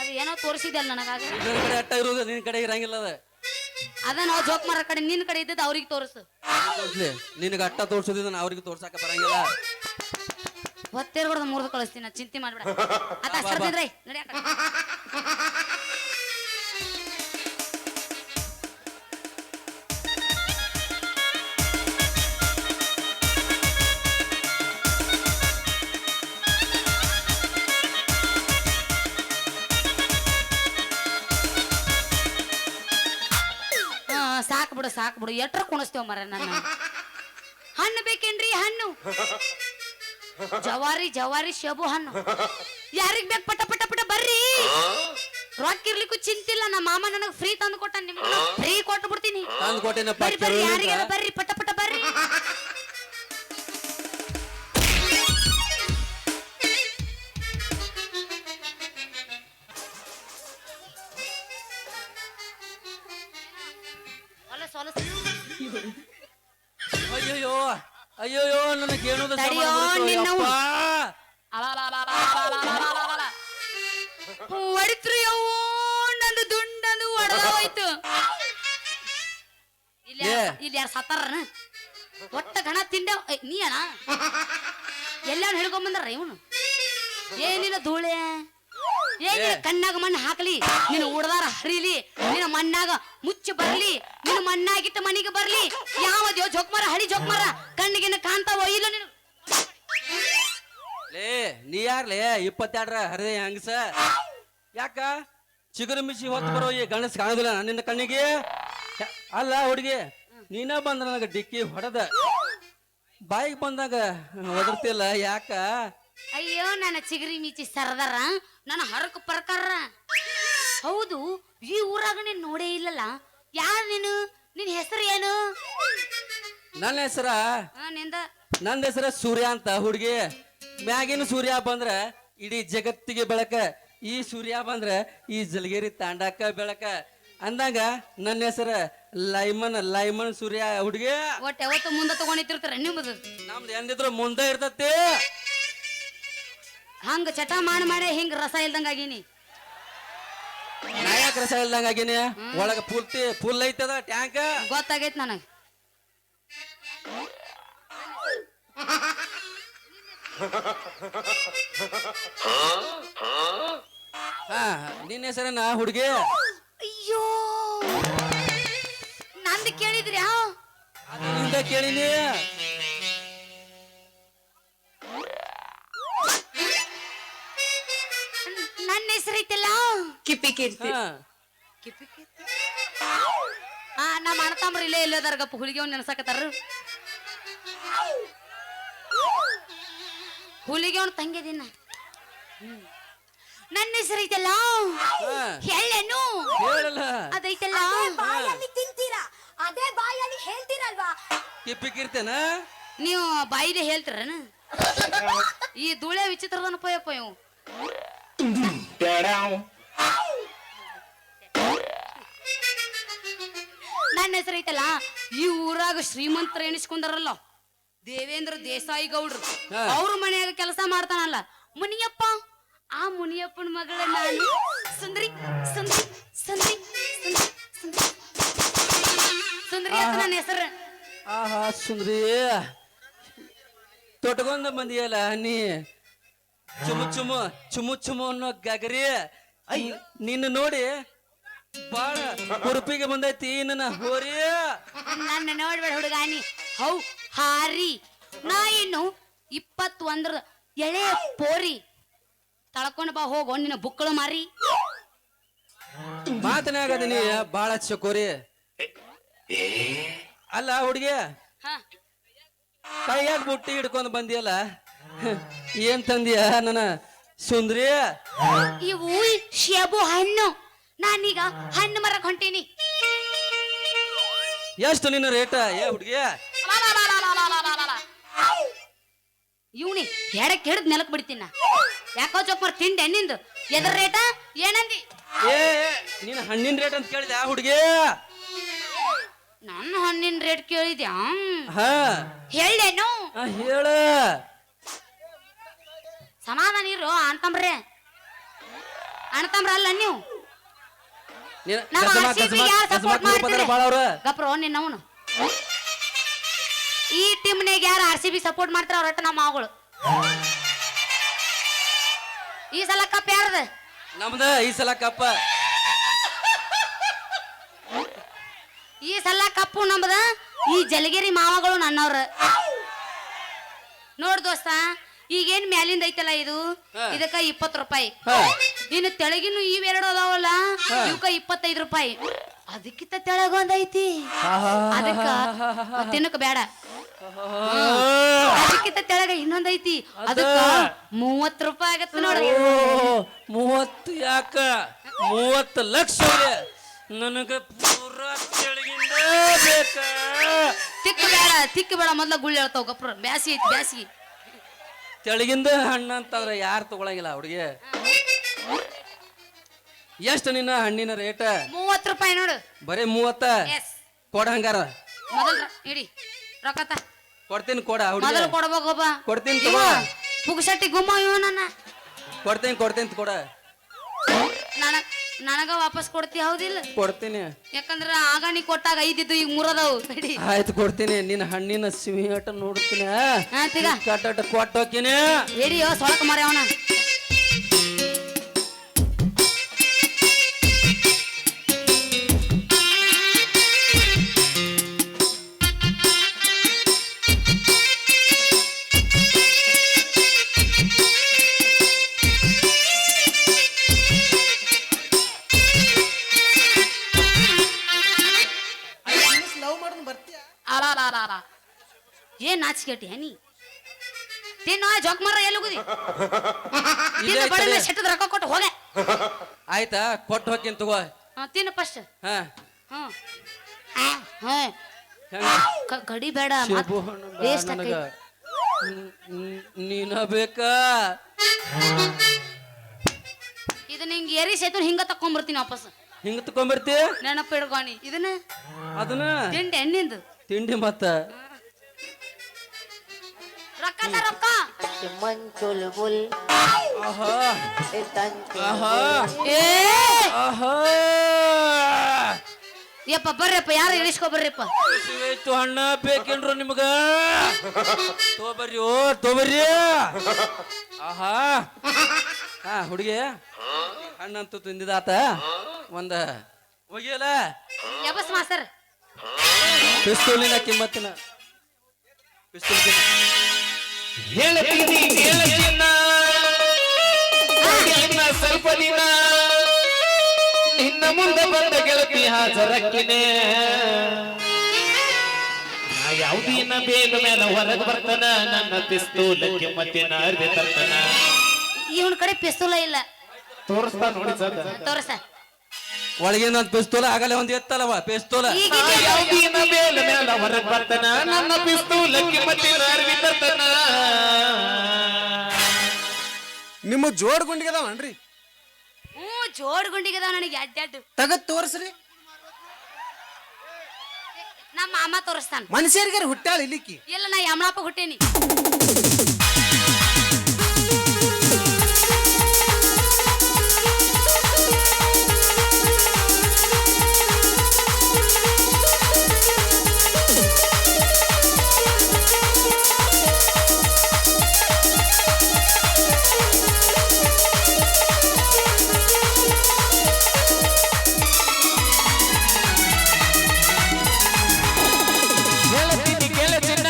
ಅದು ಏನೋ ತೋರಿಸಿದಲ್ಲ ನನಗಾಗ. ನನ್ನ ಕಡೆ ಅಟ್ಟ ಇರುವುದು ನಿನ್ ಕಡೆ ಇರಂಗಿಲ್ಲ ಅದ. ಅದ ನಾವು ಜೋಕ್ ಮಾರ ಕಡೆ ನಿನ್ನ ಕಡೆ ಇದ್ದದ್ದು ಅವ್ರಿಗೆ ತೋರಿಸು. ನಿನಗ ಅಟ್ಟ ತೋರ್ಸೋದಿಲ್ಲ ಅವ್ರಿಗೆ ತೋರ್ಸಾಕ ಬರಂಗಿಲ್ಲ. ಒತ್ತೇರ್ಗೊಡ್ದ ಮುರಿದು ಕಳಿಸ್ತೀನಿ ನಾ ಚಿಂತೆ ಮಾಡ್ಬೇಡ. ಆತ ಸರ್ದಿದ್ರೈ ನಡಿ. ಸಾಕು ಬಿಡು ಎಟ್ರ ಕುಣಿಸ್ತೇವ ಮರ ನನ್ನ. ಹಣ್ಣು ಬೇಕೇನ್ರಿ? ಹಣ್ಣು ಜವಾರಿ ಶಬು ಹಣ್ಣು ಯಾರಿಗ್ ಬೇಕು? ಪಟ ಪಟ ಪಟ ಬರ್ರಿ. ರೊಕ್ಕ ಇರ್ಲಿಕ್ಕೂ ಚಿಂತಿಲ್ಲ. ನಮ್ಮ ಮಾಮ ನನಗ್ ಫ್ರೀ ತಂದು ಕೊಟ್ಟ. ನಿಮ್ಗೆ ಫ್ರೀ ಕೊಟ್ಟು ಬಿಡ್ತೀನಿ. ಬರ್ರಿ ಯಾರಿಗಾರ ಬರ್ರಿ, ಪಟ ಪಟ ಬರ್ರಿ. ಅಯ್ಯೋ ಅಯ್ಯೋ ನನಗೇನೋದು ಹೊಡಿತ್ರು ಯವ್ವೋ ನಂದು ದುಂಡದು ಒಡದೋಯ್ತು. ಇಲ್ಲಿ ಯಾರು ಸತ್ತಾರ? ಒಟ್ಟ ಗಣ ತಿಂಡ ನೀ ಅಣ್ಣ ಎಲ್ಲ ಹಿಡ್ಕೊಂಬಂದಾರ ಇವನು. ಏನಿಲ್ಲ ಧೂಳೆ ಏನಿಲ್ಲ. ಕಣ್ಣಾಗ ಮಣ್ಣು ಹಾಕ್ಲಿ, ನಿನ್ನ ಉಡದಾರ ಹರಿಲಿ, ನಿನ್ನ ಮಣ್ಣಾಗ ಮುಚ್ಚಿ ಬರ್ಲಿ, ನಿನ್ನ ಮಣ್ಣಾಗಿಟ್ಟ ಮನೆಗೆ ಬರ್ಲಿ. ಯಾವದ್ಯೋ ಜೋಕ್ಮಾರ ಹಳಿ ಜೋಕ್ಮಾರ ಕಣ್ಣಿಗೆ ಕಾಣ್ತಾವೋ ಇಲ್ಲ? ನೀನು ಲೇ ನೀ ಯಾರ್ಲೇ 22ರ ಹರಿದೆ ಹಂಗಸ ಯಾಕ ಚಿಗುರು ಮಿಸಿ ಹೊತ್ತು ಬರೋ ಈ ಗಣಸ್ ಕಾಣೋದಿಲ್ಲ ನಿನ್ನ ಕಣ್ಣಿಗೆ ಅಲ್ಲ ಹುಡುಗಿ ನೀನ ಬಂದ ನನಗ ಡಿಕ್ಕಿ ಹೊಡೆದ ಬಾಯಿಗೆ ಬಂದಾಗ ಒದರ್ತಿಲ್ಲ ಯಾಕ ಅಯ್ಯೋ ನನ್ನ ಚಿಗರಿ ಮೀಚಿ ಸರದಾರ ನನ್ನ ಹರಕ ಪ್ರಕಾರ ಹೌದು ಈ ಊರಾಗ ನೀನ್ ನೋಡೇ ಇಲ್ಲಲ್ಲ ಯಾರು ನೀನು ನಿನ್ ಹೆಸರು ಏನು ನನ್ನ ಹೆಸರ ನಿಂದ ನನ್ನ ಹೆಸರ ಸೂರ್ಯ ಅಂತ ಹುಡುಗಿ ಮ್ಯಾಗಿನ ಸೂರ್ಯ ಬಂದ್ರ ಇಡೀ ಜಗತ್ತಿಗೆ ಬೆಳಕ ಈ ಸೂರ್ಯ ಬಂದ್ರ ಈ ಜಲಗೇರಿ ತಾಂಡಾಕ ಬೆಳಕ ಅಂದಾಗ ನನ್ನ ಹೆಸರ ಲೈಮನ್ ಸೂರ್ಯ ಹುಡುಗಿ ಒಟ್ಟು ಯಾವತ್ತು ಮುಂದೆ ತಗೊಂಡಿರ್ತಾರ ನಿಮ್ಮದು ನಮ್ದು ಎಂದಿದ್ರು ಮುಂದೆ ಇರ್ತತಿ ಹಂಗ ಚಟ ಮಾಡಿ ಹಿಂಗ ರಸ ಇಲ್ದಂಗ ಆಗೀನಿ ನಾಯಕ ರಸ ಇಲ್ದಂಗ ಆಗಿನಿ ಒಳಗ ಪೂರ್ತಿ ಫುಲ್ ಐತದ ಟ್ಯಾಂಕ್ ಗೊತ್ತಾಗೈತ್ ನನಗ ಹಾ ನಿನ್ನ ಹೆಸರೇನ ಹುಡುಗಿ ಅಯ್ಯೋ ನಂದು ಕೇಳಿದ್ರಿ ಅದರಿಂದ ಕೇಳಿನಿ ನನ್ನ ಹೆಸರು ಐತಲ್ಲ ಹಾ. ನಮ್ಮ ಅಣ್ಣ ತಮ್ರ ಇಲ್ಲೇ ಇಲ್ಲದಾರ ಗಪ್ಪ ಹುಲಿಗೆ ಅವ್ನು ನೆನಸಾಕತ್ತಾರ ಹುಲಿಗೆ ಅವ್ನು ತಂಗಿದಿನ ನನ್ನ ಹೆಸರು ಐತಲ್ಲ ಹಾ. ಹೇಳೇನು ಹೇಳಲ್ಲ ಅದೈತಲ್ಲ ತಿಂತೀರಾ ಅದೇ ಬಾಯಲ್ಲಿ ಹೇಳ್ತೀರಲ್ವಾ ಕಿಪ್ಪಿಕಿರ್ತೇನ ನೀವು ಬಾಯಿಲೆ ಹೇಳ್ತೀರನ ಈ ಧೂಳೆ ವಿಚಿತ್ರದನಪ್ಪ ಯಪ್ಪ ಇವು ನನ್ನ ಹೆಸರು ಐತಲ್ಲ ಈ ಊರಾಗ ಶ್ರೀಮಂತರ ಎಣಿಸ್ಕೊಂಡಾರಲ್ಲ ದೇವೇಂದ್ರ ದೇಸಾಯಿ ಗೌಡ್ರು ಹಾ. ಅವ್ರ ಮನೆಯಾಗ ಕೆಲಸ ಮಾಡ್ತಾನಲ್ಲ ಮುನಿಯಪ್ಪ ಆ ಮುನಿಯಪ್ಪನ ಮಗಳ ನಾನು ಸುಂದ್ರಿ ಸುಂದ್ರಿ ಸುಂದ್ರಿ ಸುಂದ್ರಿ ಸುಂದ್ರಿ ಸುಂದ್ರಿ ಅಂತ ನನ್ನ ಹೆಸರು ಆಹಾ ಸುಂದ್ರಿ ತೊಟ್ಕೊಂಡ ಬಂದಿಯಲ್ಲ ನೀ ಚುಮು ಅನ್ನೋ ಗಗರಿ ನಿನ್ನ ನೋಡಿ ಬಾಳ ಉಡುಪಿಗೆ ಬಂದೈತಿ ನನ್ನ ಹೋರಿ ನನ್ನ ನೋಡ್ಬೇಡ ಹುಡುಗಾನಿ ಹೌ ಹಾರಿ ನಾ ಇನ್ನು 21 ಎಳೆ ಪೋರಿ ತಳ್ಕೊಂಡ್ ಬಾ ಹೋಗೋ ನಿನ್ನ ಬುಕ್ಕಳು ಮಾರಿ ಮಾತನಾಗದೀನಿ ಬಾಳ ಚಕೋರಿ ಅಲ್ಲ ಹುಡುಗಿ ಹ ಕೈಯಾಗ ಬುಟ್ಟಿ ಹಿಡ್ಕೊಂಡ್ ಬಂದಿಯಲ್ಲ ಏನ್ ತಂದಿಯ ನನ್ನ ಸುಂದ್ರಿ ಇವು ಶೇಬು ಹಣ್ಣು ನಾನೀಗ ಹಣ್ಣು ಮರಕ್ ಹೊಂಟೀನಿ ಎಷ್ಟು ನಿನ್ನ ರೇಟ ಏ ಹುಡುಗಿ ಇವ್ನಿ ಎಡಕ್ ಹಿಡಿದ್ ನೆಲಕ್ ಬಿಡ್ತೀನ ಯಾಕೋ ಚೊಕ್ಮರ್ ತಿಂಡೆ ನಿಂದು ಎದ್ರ ರೇಟ ಏನಂದಿ ಏ ನೀನ್ ಹಣ್ಣಿನ ರೇಟ್ ಅಂತ ಕೇಳಿದೆ ಆ ಹುಡುಗಿ ನನ್ನ ಹಣ್ಣಿನ ರೇಟ್ ಕೇಳಿದ್ಯಾ ಹಾ ಹೇಳೇನು ಹೇಳ ಸಮಾಧಾನ ಇರು ಅಣ್ತಂಬ್ರೆ ಅಣ್ತಂಬ್ರ ಅಲ್ಲ ನೀವು ನಮ್ಮ RCB ಯಾರ್ support ಮಾಡ್ತೀರಿ? ಗಪ್ರೋ ನಿನ್ನವನು ಈ ಟೀಮ್ನಾಗ ಯಾರು RCB ಸಪೋರ್ಟ್ ಮಾಡ್ತಾರ ಅವ್ರಟ್ಟ ನಮ್ಮ ಮಾವುಗಳು ಈ ಸಲ ಕಪ್ ಯಾರ್ದ ನಮ್ದ ಈ ಸಲ ಕಪ್ಪ ಈ ಸಲ ಕಪ್ಪು ನಮ್ದ ಈ ಜಲಗೇರಿ ಮಾವಗಳು ನನ್ನವ್ರ ನೋಡ್ ದೋಸ್ತ ಈಗೇನ್ ಮ್ಯಾಲಿಂದ ಐತಲ್ಲ ಇದು ಇದಕ್ಕ 20 ರೂಪಾಯಿ ಇನ್ನು ತೆಳಗಿನ ಇವೆರಡು ಅದಾವಲ್ಲ ಇವಕ್ಕ 25 ರೂಪಾಯಿ ಅದಕ್ಕಿಂತ ತೆಳಗೊಂದೈತಿ ಅದಕ್ಕ ತಿನ್ನಕ್ ಬೇಡ ಅದಕ್ಕಿಂತ ತೆಳಗ ಇನ್ನೊಂದೈತಿ ಅದಕ್ಕ 30 ರೂಪಾಯಿ ಆಗತ್ತ ನೋಡ 30 ಯಾಕ 30 ಲಕ್ಷ ನನಗ ಪೂರಾ ತೆಳಗಿಂದ ಬೇಕ ತಿಕ್ಕ ಬೇಡ ಮೊದ್ಲ ಗುಳ್ಳಿ ಹೇಳ್ತಾವ ಗಪ್ರ ಬ್ಯಾಸಿ ಐತಿ ಬ್ಯಾಸಿಗೆ ತೆಳಗಿಂದ ಹಣ್ಣು ಅಂತಂದ್ರ ಯಾರು ತಗೊಳಂಗಿಲ್ಲ ಹುಡುಗಿ ಎಷ್ಟು ನಿನ್ನ ಹಣ್ಣಿನ ರೇಟ್ 30 ರೂಪಾಯಿ ನೋಡು ಬರೀ 30 ಎಸ್ ಕೊಡ ಹಂಗಾರ ಮೊದಲ್ ಇಡಿ ರೊಕ್ಕತ ಕೊಡ್ತೀನಿ ಕೊಡ ಮೊದಲು ಹುಡುಗಿ ಕೊಡ್ಬೇಕಪ್ಪ ಕೊಡ್ತೀನಿ ತಗೋ ಪುಗ್ಸಟ್ಟಿ ಗುಮ್ಮ ಇವ ನನ್ನ ಕೊಡ್ತೀನಿ ಕೊಡ ನನಗ ವಾಪಸ್ ಕೊಡ್ತಿ ಹೌದಿಲ್ಲ ಕೊಡ್ತೀನಿ ಯಾಕಂದ್ರ ಆಗ ನೀ ಕೊಟ್ಟಾಗ 5 ಇದ್ದು ಈಗ 3 ಅದಾವು ಆಯ್ತು ಕೊಡ್ತೀನಿ ನಿನ್ನ ಹಣ್ಣಿನ ಸಿಹಿಯಾಟ ನೋಡ್ತೀನಿ ಕಟ್ಟ ಕೊಟ್ಟು ಹೋಗ್ತೀನಿ ಎಡಿಯೋ ಸೊಳಕ ಮಾರಿ ಅವನ ಏನ್ ನಾಚಿಕೆಟ್ಟಿ ನೀ ತಿನ್ನ ಜೋಕ್ ಮರ ಎಲ್ಲಿ ಹೋಗುದಿ ಇಲ್ಲೇ ತಿನ್ನ ಬಡ ಐತಲೆ. ಸೆಟ್ಟದ ರೊಕ್ಕ ಕೊಟ್ಟು ಹೋಗೆ ಆಯ್ತಾ ಕೊಟ್ಟು ಹೋಗ್ತೀನಿ ತಗೋ ತಿನ್ನ ಫಸ್ಟ್ ಹಾ ಹ್ಮ್ ಹ್ಮ್ ಹೆಂಗ ಗಡಿ ಬೇಡ ಶಿವು ಹಣ್ಣು ಬೇಡ ವೇಸ್ಟ್ ನನಗ. ನೀನ ಬೇಕಾ ಇದು ನಿಂಗೆ ಎರಿ ಸೇತು ಹಿಂಗ ತಕೊಂಡ್ಬರ್ತೀನಿ ವಾಪಸ್ ಹಿಂಗ ತಕೊಂಬರ್ತಿ ನೆನಪು ಇಡ್ಕೊನಿ ಇದನ್ನ ಅದನ್ನ ತಿಂಡಿ ಎಣ್ಣಿಂದು ತಿಂಡಿ ಮತ್ತ ರೊಕ್ಕ ತ ರೊಕ್ಕ ಆಹಾ ಆಹಾ ಏ ಆಹಾ ಯಪ್ಪ ಬರ್ರಪ್ಪ ಯಾರು ಇಳಿಸ್ಕೊ ಬರ್ರಿಪ್ಪ ಸಿವೇತು ಹಣ್ಣ ಬೇಕೇನ್ರು ನಿಮಗ ತೋಬರ್ರಿ ಓ ತೋಬರ್ರಿ ಆಹಾ ಹಾ ಹುಡುಗಿ ಹಣ್ಣಂತೂ ತಿಂದಿದಾತ ಒಂದ ಹೋಗಿಯಲ್ಲ ಯಬಸ್ ಮಾಸ್ತರ್ ಪಿಸ್ತೂಲಿನ ಕಿಮ್ಮತ್ತಿನ ಪಿಸ್ತೂಲ್ ಹೇಳ್ತೀನಿ ಕೇಳ ಚಿನ್ನ ಇನ್ನ ಸ್ವಲ್ಪ ದಿನ ನಿನ್ನ ಮುಂದೆ ಬಂದ ಗೆಳತಿ ಹಾಜರಕ್ಕಿನೇ ಯಾವುದಿನ ಬೇಗ ಮೇಲೆ ಹೊರಗೆ ಬರ್ತಾನ ನನ್ನ ಪಿಸ್ತೂಲಕ್ಕೆ ಮತ್ತಿನ ಅರ್ಬಿ ತರ್ತಾನ ಇವನ್ ಕಡೆ ಪಿಸ್ತೂಲ ಇಲ್ಲ ತೋರಿಸ್ತಾ ನೋಡಿ ಸದ ತೋರ್ಸ ಒಳಗಿಂದ ಒಂದ್ ಪಿಸ್ತೂಲ ಆಗಲೇ ಒಂದ್ ಎತ್ತಲ್ಲವ ಪಿಸ್ತೂಲ ಈಗ ಯಾವುದಿನ ಬೇಗ ಮೇಲೆ ಹೊರಗೆ ಬರ್ತಾನ ನನ್ನ ಪಿಸ್ತೂಲಕ್ಕೆ ಮತ್ತಿನ ಅರ್ಬಿ ತರ್ತಾನ ನಿಮ್ಮ ಜೋಡ್ ಗುಂಡಿಗದವನ್ರಿ ಜೋಡ್ ಗುಂಡಿಗದ ನನಗೆ ಅಡ್ಡಾಡು ತಗದ್ ತೋರ್ಸ್ರಿ ನಮ್ಮ ಮಾಮ ತೋರಿಸ್ತಾನ ಮನುಷ್ಯರಿಗೆ ಹುಟ್ಟಾಳ ಇಲ್ಲಿಕ್ಕಿ ಇಲ್ಲ ನಾ ಯಮನಪ್ಪ ಹುಟ್ಟೇನಿ ಹೇಳ್ತೀನಿ ಕೇಳ ಚಿನ್ನ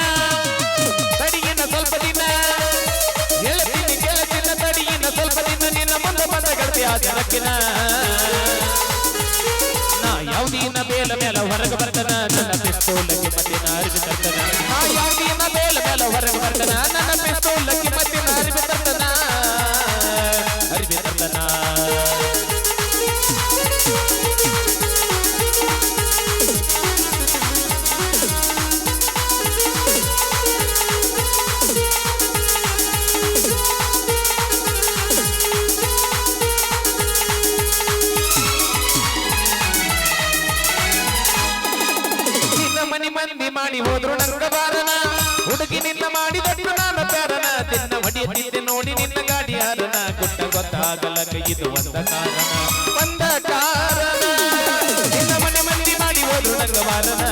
ತಡಿಯಿನ ಸ್ವಲ್ಪ ದಿನ ಹೇಳ್ತೀನಿ ಕೇಳ ಚಿನ್ನ ತಡಿಯಿನ ಸ್ವಲ್ಪ ದಿನ ನಿನ್ನ ಮುಂದೆ ಬಂದ ಗೆಳತಿ ಆ ಜನಕ್ಕಿನ ನಾ ಯಾವುದಿನ ಬೇಲ ಮೇಲೆ ಹೊರಗೆ ಬರ್ತಾನ ನನ್ನ ಪಿಸ್ತೂಲಕ್ಕೆ ಮತ್ತಿನ ಅರಿವಿ ತರ್ತಾನ ನಾ ಯಾವುದಿನ ಬೇಲ ಮೇಲೆ ಹೊರಗೆ ಬರ್ತಾನ ನನ್ನ ಪಿಸ್ತೂಲಕ್ಕೆ ಮತ್ತಿನ ಅರಿವಿ ತರ್ತಾನ ಅರಿವಿ ತರ್ತಾನ ಮಂದಿ ಮಾಡಿ ಹೋದ್ರು ನಂಗ ಬಾರನ ಹುಡುಗಿ ನಿನ್ನ ಮಾಡಿದಟ್ಟು ನಾನು ಪ್ಯಾರನ ತಿನ್ನ ಹೊಡಿಯತ್ತಿದ್ದೆ ನೋಡಿ ನಿನ್ನ ಗಾಡಿ ಹಾರನ ಗುಟ್ಟ ಗೊತ್ತಾಗಲ ಇದು ಒಂದ ಕಾರಣ ನಿನ್ನ ಮನೆ ಮಂದಿ ಮಾಡಿ ಹೋದ್ರು ನಂಗ ಬಾರನ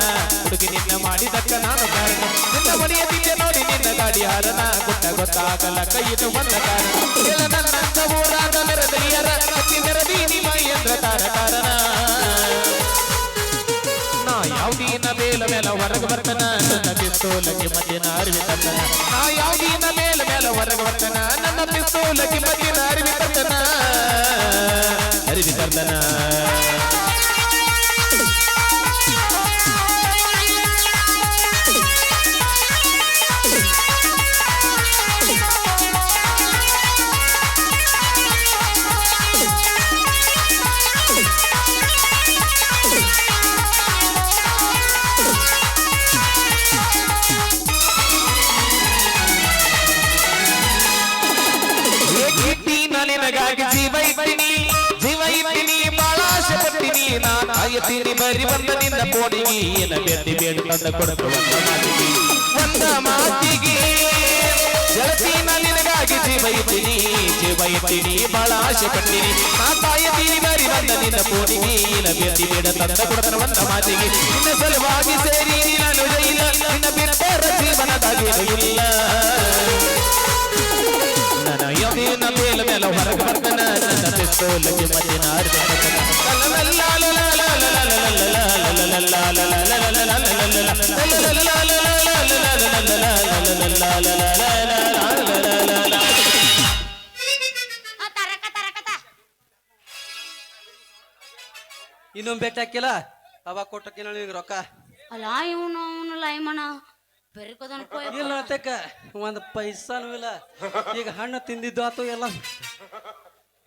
ಹುಡುಗಿ ನಿನ್ನ ಮಾಡಿದಕ್ಕ ನಾನು ಕಾರಣ ನಿನ್ನ ಹೊಡಿಯತ್ತಿದ್ದೆ ನೋಡಿ ನಿನ್ನ ಗಾಡಿ ಹಾರನ ಗುಟ್ಟ ಗೊತ್ತಾಗಲ ಇದು ಒಂದ ಕಾರಣ ಕೆಲ ನನ್ನ ಊರಾಗ ಮೆರದಯ್ಯರ ಹತ್ತಿ ಮೆರದೀನಿ ಮೈಯಂದ್ರ ತಾರ ಕಾರಣ ಯಾವುದಿನ ಬೇಲ ಮೇಲೆ ಹೊರಗೆ ಬರ್ತಾನ ನನ್ನ ಪಿಸ್ತೂಲಕ್ಕೆ ಮತ್ತಿನ ಅರಿವಿ ತರ್ತಾನ ನಾ ಯಾವುದಿನ ಬೇಲ ಮೇಲೆ ಹೊರಗೆ ಬರ್ತಾನ ನನ್ನ ಪಿಸ್ತೂಲಕ್ಕೆ ಮತ್ತಿನ ಅರಿವಿ ತರ್ತಾನ ಅರಿವಿ ತರ್ತಾನ ನಿನಗಾಗಿ ಜೀವ ಇಟ್ಟಿನಿ ಬಾಳ ಆಸೆ ಪಟ್ಟಿನಿ ನಾ ಕಾಯುತ್ತೀನಿ ಬರಿ ಬಂದ ನಿನ್ನ ಕೋಡಿಗೆ ಏನ ಬೇಡಿ ಬೇಡಿ ತಂದ ಕೊಡುತ್ತ ಒಂದ ಮಾತಿಗೆ ಗೆಳತಿ ನಿನಗಾಗಿ ಜೀವ ಇಟ್ಟಿನಿ ಬಾಳ ಆಸೆ ಪಟ್ಟಿನಿ ನಾ ಕಾಯುತ್ತೀನಿ ಬರಿ ಬಂದ ನಿನ್ನ ಕೋಡಿಗೆ ಏನ ಬೇಡಿ ಬೇಡ ತಂದ ಕೊಡುತ್ತ ಒಂದ ಮಾತಿಗೆ ನಿನ್ನ ಸಲುವಾಗಿ ಸೇರಿ ನಾನು ಇಲ್ಲ ನಿನ್ನ ಬಿಟ್ಟರ ಜೀವನದಾಗೇನು ಇಲ್ಲ ನನ್ನ ಯಾವುದಿನ ಬೇಲ ಮೇಲೆ ಹೊರಗೆ ಬರ್ತಾನ ನನ್ನ ಪಿಸ್ತೂಲಕ್ಕೆ ಮತ್ತಿನ ಅರಿವಿ ಇನ್ನೊಂದು ಬೆಟ್ಟ ಹಾಕಿಲ್ಲ ಅವಾಗ ಕೊಟ್ಟಕ್ಕೆ ನಿಂಗೆ ರೊಕ್ಕ ಅಲ್ಲ ಇವನು ಲೈಮನ ಬೆರ್ಕೋದನ್ ಇಲ್ಲ ಅತ್ತಕ್ಕ ಒಂದ್ ಪೈಸಾನು ಇಲ್ಲ. ಈಗ ಹಣ್ಣು ತಿಂದಿದ್ದು ಆತು ಎಲ್ಲ.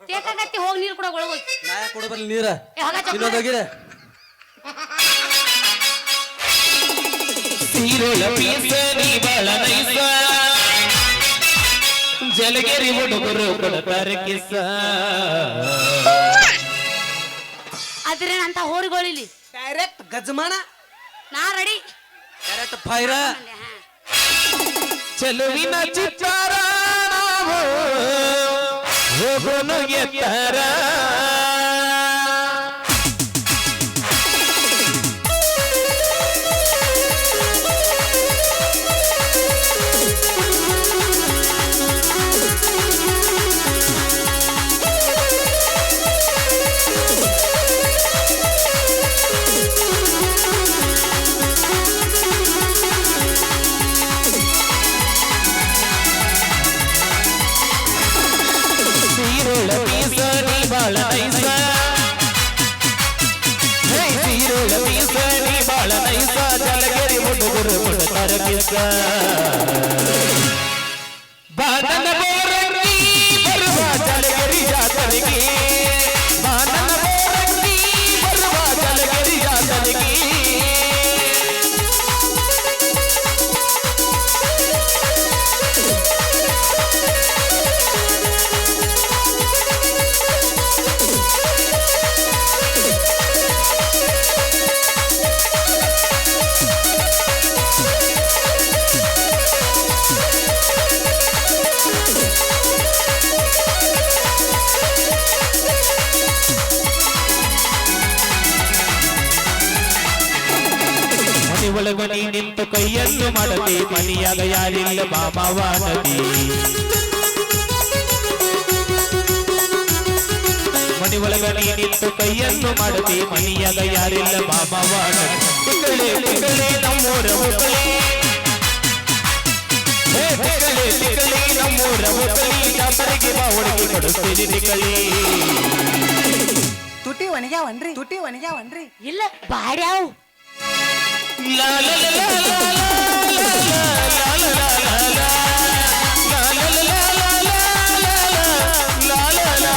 ತೇಕಾಗತ್ತಿ ಹೋಗಿ ನೀರು ಕೂಡ ಒಳಗೋಗಿ ನಾ ಯಾಕೆ ಕೊಡಬರ್ಲಿ ನೀರ ಹಾಗ ಇನ್ನೊಂದೋಗಿರೆ ಸೀರುಳ ಪೀಸ ನೀ ಬಾಳ ನೈಸ ಜಲಗೆರಿ ಹುಡುಗರು ಕೊಡ್ತಾರೆ ಕಿಸ ಆದ್ರೆ ಅಂತ ಹೋರಿಗಳಿಲಿ ಡೈರೆಕ್ಟ್ ಗಜಮಾನ. ನಾ ರೆಡಿ ಕರೆಕ್ಟ್ ಫೈರ. ಚೆಲುವಿನ ಚಿತ್ತಾರ ನಾವು ಹೋಗೋನು ಎತ್ತರ ಸೀರುಳ ಪೀಸ ನೀ ಬಾಳ ನೈಸ ಸೀರುಳ ಪೀಸ ನೀ ಬಾಳ ನೈಸ ಜಲಗೆರಿ ಹುಡುಗರು ಕೊಡ್ತಾರೆ ಕಿಸ ಬಾದನ ಬೋರಂಗಿ ಬರುವ ಜಲಗೆರಿ ಜಾತರಿಗೆ ಬಾದನ ಬೋರಂಗಿ ಬರುವ ಜಲಗೆರಿ ಜಾತರಿಗೆ ಒಳಗಡೆ ನಿಂತು ಕೈಯನ್ನು ಮಾಡದೆ ಮನೆಯಾಗ ಯಾರಿಲ್ಲ ಬಾಬಾವಾನದಿ ಮನೆ ಒಳಗಡೆ ನಿಂತು ಕೈಯನ್ನು ಮಾಡದೆ ಮನೆಯಾಗ ಯಾರಿಲ್ಲ ಬಾಬಾವಾನದಿ ತಿಂಗಳೇ ತಿಂಗಳೇ ನಮ್ಮೂರ ಹೊಸಲಿ ತಿಂಗಳೇ ನಮ್ಮೂರ ಹೊಸಲಿ ಜಾತ್ರೆಗೆ ಬಾ ಹುಡುಗಿ ಕೊಡುತ್ತೀರಿ ತಿಂಗಳೇ ತುಟಿ ಒಣಗ್ಯಾವನ್ರಿ, ತುಟಿ ಒಣಗ್ಯಾವನ್ರಿ. ಇಲ್ಲ ಬಾಡ್ಯಾವ್ La la la la la la la la la la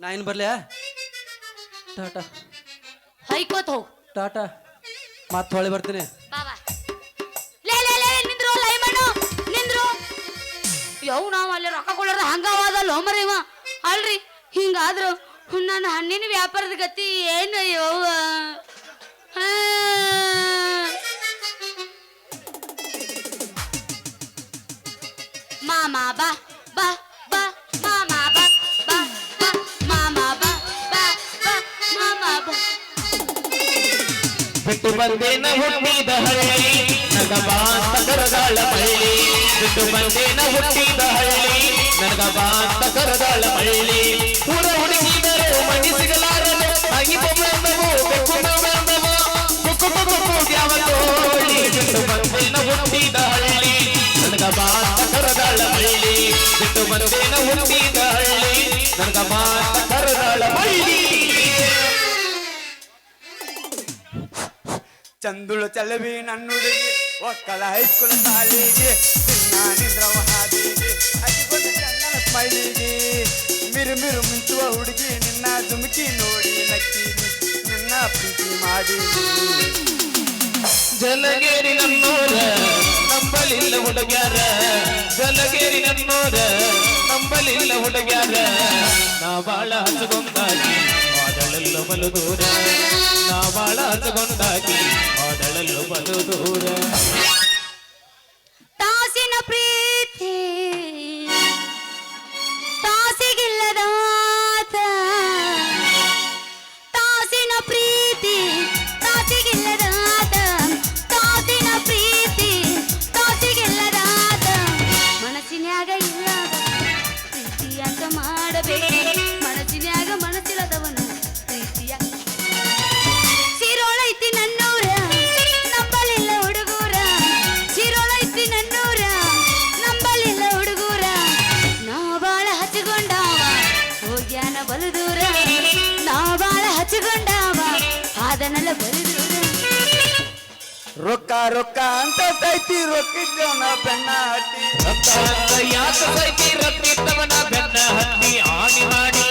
ನಾ ಏನ್ ಬರ್ಲ್ಯಾ ಟಾಟಾ ಹೈಕೋತ್ ಹೋಗ್ ಟಾಟಾ ಮತ್ ಹೊಳೆ ಬರ್ತೀನಿ. ಬಾಬಾ ಲೇ ಲೇ ಲೇ ನಿಂದ್ರು ಲೈಮಣ್ಣು ನಿಂದ್ರು. ಯವ್ ನಾವ್ ಅಲ್ಲಿ ರೊಕ್ಕ ಕೊಡೋರ ಹಂಗವಾದಲ್ಲ ಮರ ಇವ ಅಲ್ರಿ. ಹಿಂಗಾದ್ರು ನನ್ನ ಹಣ್ಣಿನ ವ್ಯಾಪಾರದ ಗತಿ ಏನು ಯವ್ವ. ಮಾಮಾ ಬಾ ಬಾ ಬಾ ಮಾಮಾ ಬಾ ಬಾ ಬಾ ಮಾಮಾ ಬಾ ಬಾ ಬಾ ಮಾಮಾ ಬಾ. ಬಿಟ್ಟು ಬಂದೇನ ಹುಟ್ಟಿದ ಹಳ್ಳಿ ನಗ ಬಾಂತಕರದಾಳ ಮಳ್ಳಿ ಬಿಟ್ಟು ಬಂದೇನ ಹುಟ್ಟಿದ ಹಳ್ಳಿ ನನಗ ಬಾಂತಕರದಾಳ ಮಳ್ಳಿ ಪೂರ ಹುಡುಗಿದರು ಮಣಿ ಸಿಗಲಾರದು ಆಗಿ ಬಂದವು ಬೆಕ್ಕು ಬಂದವು ಕುಕ್ಕು ಕುಕ್ಕು ಯಾವ ಕೋಳಿ ಬಿಟ್ಟು ಬಂದೇನ ಹುಟ್ಟಿದ ಹಳ್ಳಿ ನನಗ ಬಾಂತಕರದಾಳ ಮಳ್ಳಿ ಬಿಟ್ಟು ಬಂದೇನ ಹುಟ್ಟಿದ ಹಳ್ಳಿ ನನಗ ಬಾಂತಕರದಾಳ ಮಳ್ಳಿ. ಚಂದುಳು ಚಲವಿ ನನ್ನುಡುಗಿ ಒಕ್ಕಲ ಹೈಸ್ಕೂಲ್ ಶಾಲೆಗೆ ನಿಂದ್ರವ ಹಾದಿಗೆ ಅದಿಗೊಂದು ಚಂದನ ಸ್ಮೈಲಿಗೆ ಮಿರು ಮಿರು ಮಿಂಚುವ ಹುಡುಗಿ ನಿನ್ನ ಧುಮುಕಿ ನೋಡಿ ನಕ್ಕೀನಿ ನಿನ್ನ ಪ್ರೀತಿ ಮಾಡಿ. ಜಲಗೇರಿ ನನ್ನೋರ ನಂಬಲಿಲ್ಲ ಹುಡುಗ್ಯಾರ ಜಲಗೇರಿ ನನ್ನೋರ ನಂಬಲಿಲ್ಲ ಹುಡುಗ್ಯಾರ ನಾ ಬಾಳ ಹಚ್ಚಗೊಂದಾಗಿ ಆದಳಲ್ಲ ಬಲು ದೂರ ನಾ ಬಾಳ ಹಚ್ಚಗೊಂದಾಗಿ ಆದಳಲ್ಲ ಬಲು ದೂರ. ತಾಸಿನ ಪ್ರೀತಿ ತಾಸಿಗಿಲ್ಲದಾತ ತಾಸಿನ ಪ್ರೀತಿ ತಾಸಿಗಿಲ್ಲದಾತ ತಾಸಿನ ಪ್ರೀತಿ ತಾಸಿಗಿಲ್ಲದಾತ ಮನಸ್ಸಿನ್ಯಾಗ ಇಲ್ಲದ ಪ್ರೀತಿಯಾಗ ಮಾಡಬೇಕು ಮನಸ್ಸಿನ್ಯಾಗ ಮನಸ್ಸಿಲ್ಲದವನು ಪ್ರೀತಿಯ ಸಿರೋಳೈತಿ ನನ್ನೂರ ನಂಬಲಿಲ್ಲ ಹುಡುಗೂರ ಅವನೆಲ್ಲ ಬರಿದ್ರು ರೊಕ್ಕ ರೊಕ್ಕ ಅಂತ ಸೈತಿ ರೊಕ್ಕಿದ್ದವನ ಬೆನ್ನ ಹತ್ತಿ ಯಾಕ ಸೈತಿ ರಕ್ತಿದ್ದವನ ಬೆನ್ನ ಹತ್ತಿ ಆಣಿ ಮಾಡಿ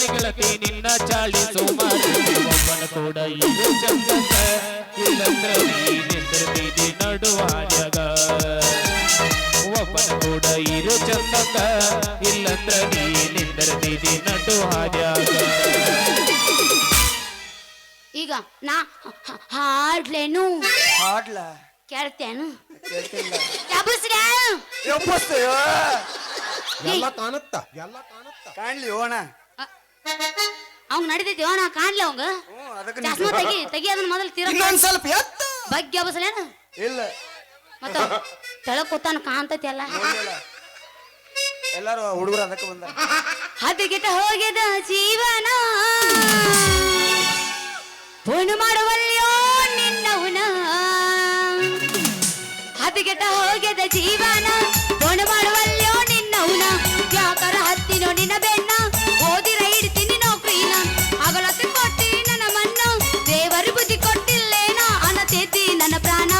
ಗೆಳತಿ ನಿನ್ನ ಚಾಳಿ ಸೋಮಾರಿ ಒಬ್ಬನ ಕೂಡ ಇದು ಚಂದಕ ಇಲ್ಲಂದ್ರ ನೀನಿಂದ್ರದಿ ನಡುವಾಡ್ಯಾಗ ಒಬ್ಬನ ಕೂಡ ಇರು ಚಂದಕ ಇಲ್ಲಂದ್ರ ನೀನಿಂದ್ರದಿ ನಡುವಾಡ್ಯಾಗ ಈಗ ನಾ ಹಾಡ್ಲೇನು ಹಾಡ್ಲ ಕೇಳ್ತೇನು ಕೇಳ್ತಿಲ್ಲ ಎಬ್ಬಸ್ರ್ಯಾ? ಎಬ್ಬಸ್ತೇಯೋ ಎಲ್ಲ ಕಾಣುತ್ತ ಕಾಣ್ಲಿ ಓಣ ಅವಂಗ ನಡಿತೈತಿ ನಾ ಕಾಣ್ಲಿ ಅವಂಗ ಅದಕ್ಕೆ ಚಸ್ಮಾ ತೆಗಿ ಅದನ್ನ ಮೊದಲು ತೀರ ಇನ್ನೊಂದ್ ಸ್ವಲ್ಪ ಎತ್ತ ಬಗ್ಗೆ ಎಬ್ಬಸ್ಲೇನು ಇಲ್ಲ ಮತ್ತ ತೆಳಗ್ ಕೂತಾನ ಕಾಣ್ತೈತಿ ಎಲ್ಲ ನೋಡ್ಲಿಲ್ಲ. ಎಲ್ಲಾರು ಹುಡುಗರು ಅದಕ್ಕೆ ಬಂದ ಹದಗೆಟ ಹೋಗಿದ ಜೀವನ ಪುಣ್ಯ ಮಾಡುವಲ್ಯೋ ನಿನ್ನವನ ಹದಗೆಟ ಹೋಗಿದ ಜೀವನ ಪುಣ್ಯ ಮಾಡುವಲ್ಯೋ ನಿನ್ನವನ ಯಾಕರ ಹತ್ತಿನೋ ನಿನ್ನ ಬೆನ್ನ ಓದಿರ ಇಡ್ತೀನಿ ನೌಕರಿನ ಅಗಲತ್ತೆ ಕೊಟ್ಟಿ ನನ್ನ ಮನ್ನ ದೇವರು ಬುದ್ಧಿ ಕೊಟ್ಟಿಲ್ಲೇನ ಅನ್ನತಿದ್ದಿ ನನ್ನ ಪ್ರಾಣ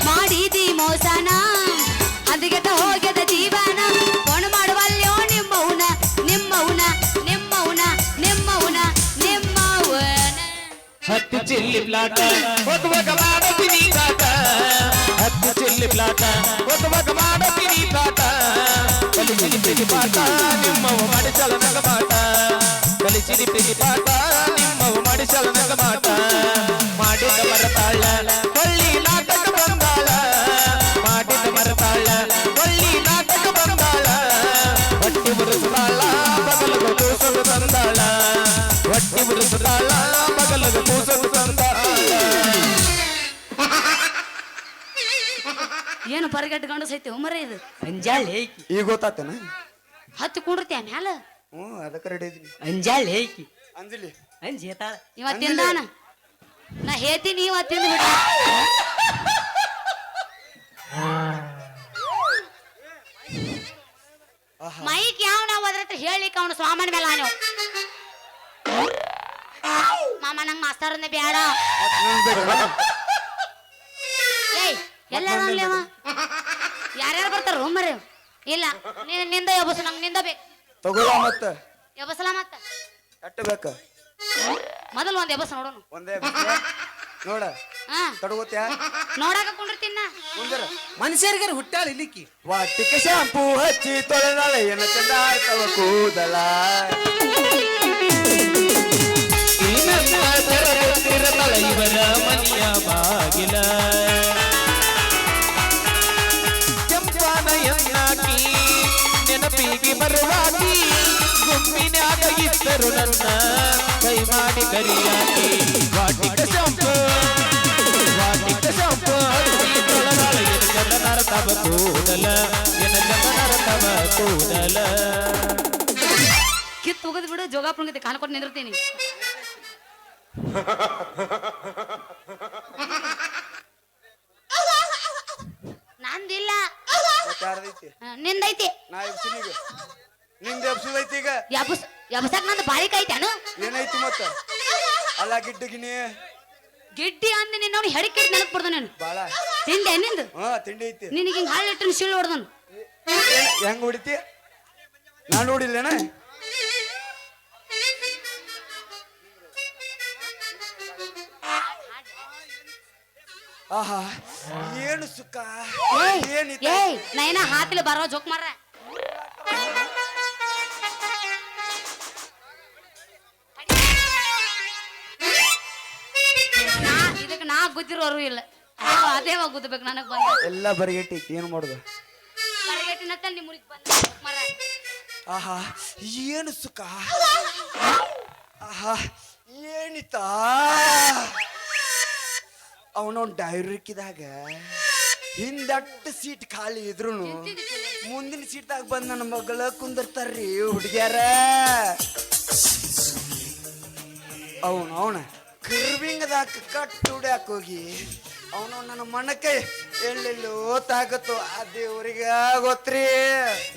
ಮಾಡಿದಿ ಮೋಸನ ಹದಗೆಟ ಹೋಗಿದ ಜೀವನ ಪುಣ್ಯ ಮಾಡುವಲ್ಯೋ ನಿಮ್ಮವನ ನಿಮ್ಮವನ ನಿಮ್ಮವನ ನಿಮ್ಮವನ ನಿಮ್ಮವನ ಹತ್ತು ಚಿಲ್ಲಿ ಪ್ಲಾಟ ಒತ್ತುವಾಗ ಮಾಡತೀನಿ ಕಾಟ ಹತ್ತು ಚಿಲ್ಲಿ ಪ್ಲಾಟ ಒತ್ತುವಾಗ ಮಾಡತೀನಿ ಕಾಟ ಕಲಿಸಿರಿ ಪ್ರೀತಿ ಪಾಠ ನಿಮ್ಮವ ಮಾಡಿಸಲ ನಗ ಮಾಟ ಕಲಿಸಿರಿ ಪ್ರೀತಿ ಪಾಠ ನಿಮ್ಮವ ಮಾಡಿಸಲ ನಗ ಮಾಟ ಮಾಡಿದ ಮರತಾಳ ಹೊಳ್ಳಿ ನಾಟಕ ಬಂದಾಳ ಮಾಡಿದ ಮರತಾಳ ಹೊಳ್ಳಿ ನಾಟಕ ಬಂದಾಳ ಹೊಟ್ಟಿ ಮುರಿಸುತ್ತಾಳ ಬಗಲಗ ಕೂಸಲು ತಂದಾಳ ಹೊಟ್ಟಿ ಮುರಿಸುತ್ತಾಳ ಬಗಲಗ ಕೂಸಲು ತಂದಾಳ ಏನು ಪರಿಗಟ್ಟು ಗಂಡು ಸೈತಿ ಉಮರ ಇದು ಅಂಜಾಳ್ ಹೇಕಿ ಈಗ ಗೊತ್ತಾತೇನ ಹತ್ತು ಕುಂಡಿರ್ತೀಯ ಮ್ಯಾಲ ಅದಕ್ಕೆ ರೆಡಿ ಇದೀನಿ ಅಂಜಾಳ್ ಹೇಕಿ ಅಂಜಲಿ ಅಂಜೇತಾಳ ಇವತ್ತಿಂದಾನ ನಾ ಹೇಳ್ತೀನಿ ಇವತ್ತಿಂದ ಬಿಡ ಮೈಕ್ ಯಾವ ನಾವು ಅದ್ರ ಹತ್ರ ಹೇಳಿಕ ಅವನು ಸ್ವಾಮನ ಮೇಲೆ ನೀವು ಮಾಮ ನಂಗೆ ಮಾಸ್ತರನ್ನೇ ಬೇಡ ಏಯ್ ಎಲ್ಲಾರ ಅನ್ಲೇವ ಯಾರ್ಯಾರು ಬರ್ತಾರ ಮರೆ ಇಲ್ಲ ನಿಂದ ಎಬ್ಬಸ ನಂಗೆ ನಿಂದ ಬೇಕು ತಗೋಳ ಮತ್ತ ಎಬ್ಬಸಲ ಮತ್ತ ಎಟ್ಟ ಬೇಕ ಮೊದಲು ಒಂದ್ ಎಬ್ಬಸ ನೋಡೋಣ ಒಂದೇ ನೋಡ ಹಾ ತಡಗೋತ್ಯಾ ನೋಡಾಕ ಕುಂಡಿರ್ತೀನ ಮುಂದರ ಮನುಷ್ಯರಿಗಾರ ಹುಟ್ಟಾಳ ಇಲ್ಲಿಕ್ಕಿ ವಾಟಿಕ ಶಾಂಪೂ ಹಚ್ಚಿ ತೊಳೆದಾಳ ಏನ ಚಂದ ಆಡ್ತವ ಕೂದಲ ತೆರತಿರತಳ ಇವರ ಮನೆಯ ಬಾಗಿಲ ಕೆಂಪಾನ ಎನ್ನಾಕಿ ನೆನಪಿಗೆ ಬರುವಾಗಿ ಗುಂಪಿನ್ಯಾಗ ಇದ್ದರು ನನ್ನ ಕೈ ಮಾಡಿ ಕರಿಯಾಕಿ ವಾಟಿಕ ಶಾಂಪು ಹಚ್ಚಿ ತೊಳೆದಾಳ ಎನ ಚಂದ ನರತವ ಕೂದಲ ಎನ ಚಂದ ನರತವ ಕೂದಲ ಕಿತ್ತು ಹೋಗೋದು ಬಿಡು ಜೋಗಾಪುರ ಕಾಣ ಕೊಟ್ಟು ನಿಂದಿರ್ತೀನಿ ನಂದಿಲ್ಲ ಮತ್ತೆ ಯಾರ್ದೈತಿ ನಿಂದೈತಿ ನಾ ಎಬ್ಸಿನಿ ಈಗ ನಿಂದ ಎಬ್ಸುದೈತಿ ಈಗ ಎಬಸಕ್ ನಂದು ಬಾಳಿ ಕೈತಾನು ಏನೈತಿ ಮತ್ತ ಅಲ್ಲ ಗಿಡ್ಡಗಿನಿ ಗಿಡ್ಡಿ ಅಂದ ನಿನ್ನ ನೋಡಿ ಹೆಡಿಕಿಡ್ ನೆನಪು ಬಿಡ್ದ ನಾನು ಬಾಳ ತಿಂದೆ ನಿಂದು ತಿಂಡಿ ಐತಿ ನಿನಗೆ ಹಿಂಗೆ ಹಾಳು ಇಟ್ಟು ಶಿಳ್ಳು ಹೊಡ್ದನು ಹೆಂಗ್ ಹೊಡಿತಿ ನಾನು ನೋಡಿಲ್ಲೇನ ಆಹಾ ಏನು ಸುಖ ಏನಿತ್ತು ಏಯ್ ನಾ ಏನ ಹಾತಿಲಿ ಬರೋ ಜೋಕ್ ಮಾರ ಇದಕ್ಕೆ ನಾ ಗುದ್ದಿರೋರು ಇಲ್ಲ ಅದೇ ಗುದ್ದಬೇಕು ನನಗ್ ಬಂದ ಎಲ್ಲ ಬರಿಗಟ್ಟೈತಿ ಏನು ಮಾಡುದು ಬರಗಟ್ಟಿನತ್ತ ನಿಮ್ಮ ಊರಿಗೆ ಬಂದ ಮರ ಆಹಾ ಏನು ಸುಖ ಆಹಾ ಏನಿತ್ತ ಅವನೊಂದು ಡೈರಿಕ್ಕಿದಾಗ ಹಿಂದಟ್ಟು ಸೀಟ್ ಖಾಲಿ ಇದ್ರು ಮುಂದಿನ ಸೀಟ್ದಾಗ ಬಂದು ನನ್ನ ಮಗಳ ಕುಂದಿರ್ತಾರ್ರಿ ಹುಡುಗ್ಯಾರ ಅವನ ಕರ್ವಿಂಗದಾಗ ಕಟ್ಟು ಹುಡ್ಯಾಕ ಹೋಗಿ ಅವನು ನನ್ನ ಮನಕ್ಕೆ ಎಲ್ಲೆಲ್ಲೋ ತಾಕತ್ತು ಆ ದೇವ್ರಿಗೆ ಗೊತ್ತ್ರಿ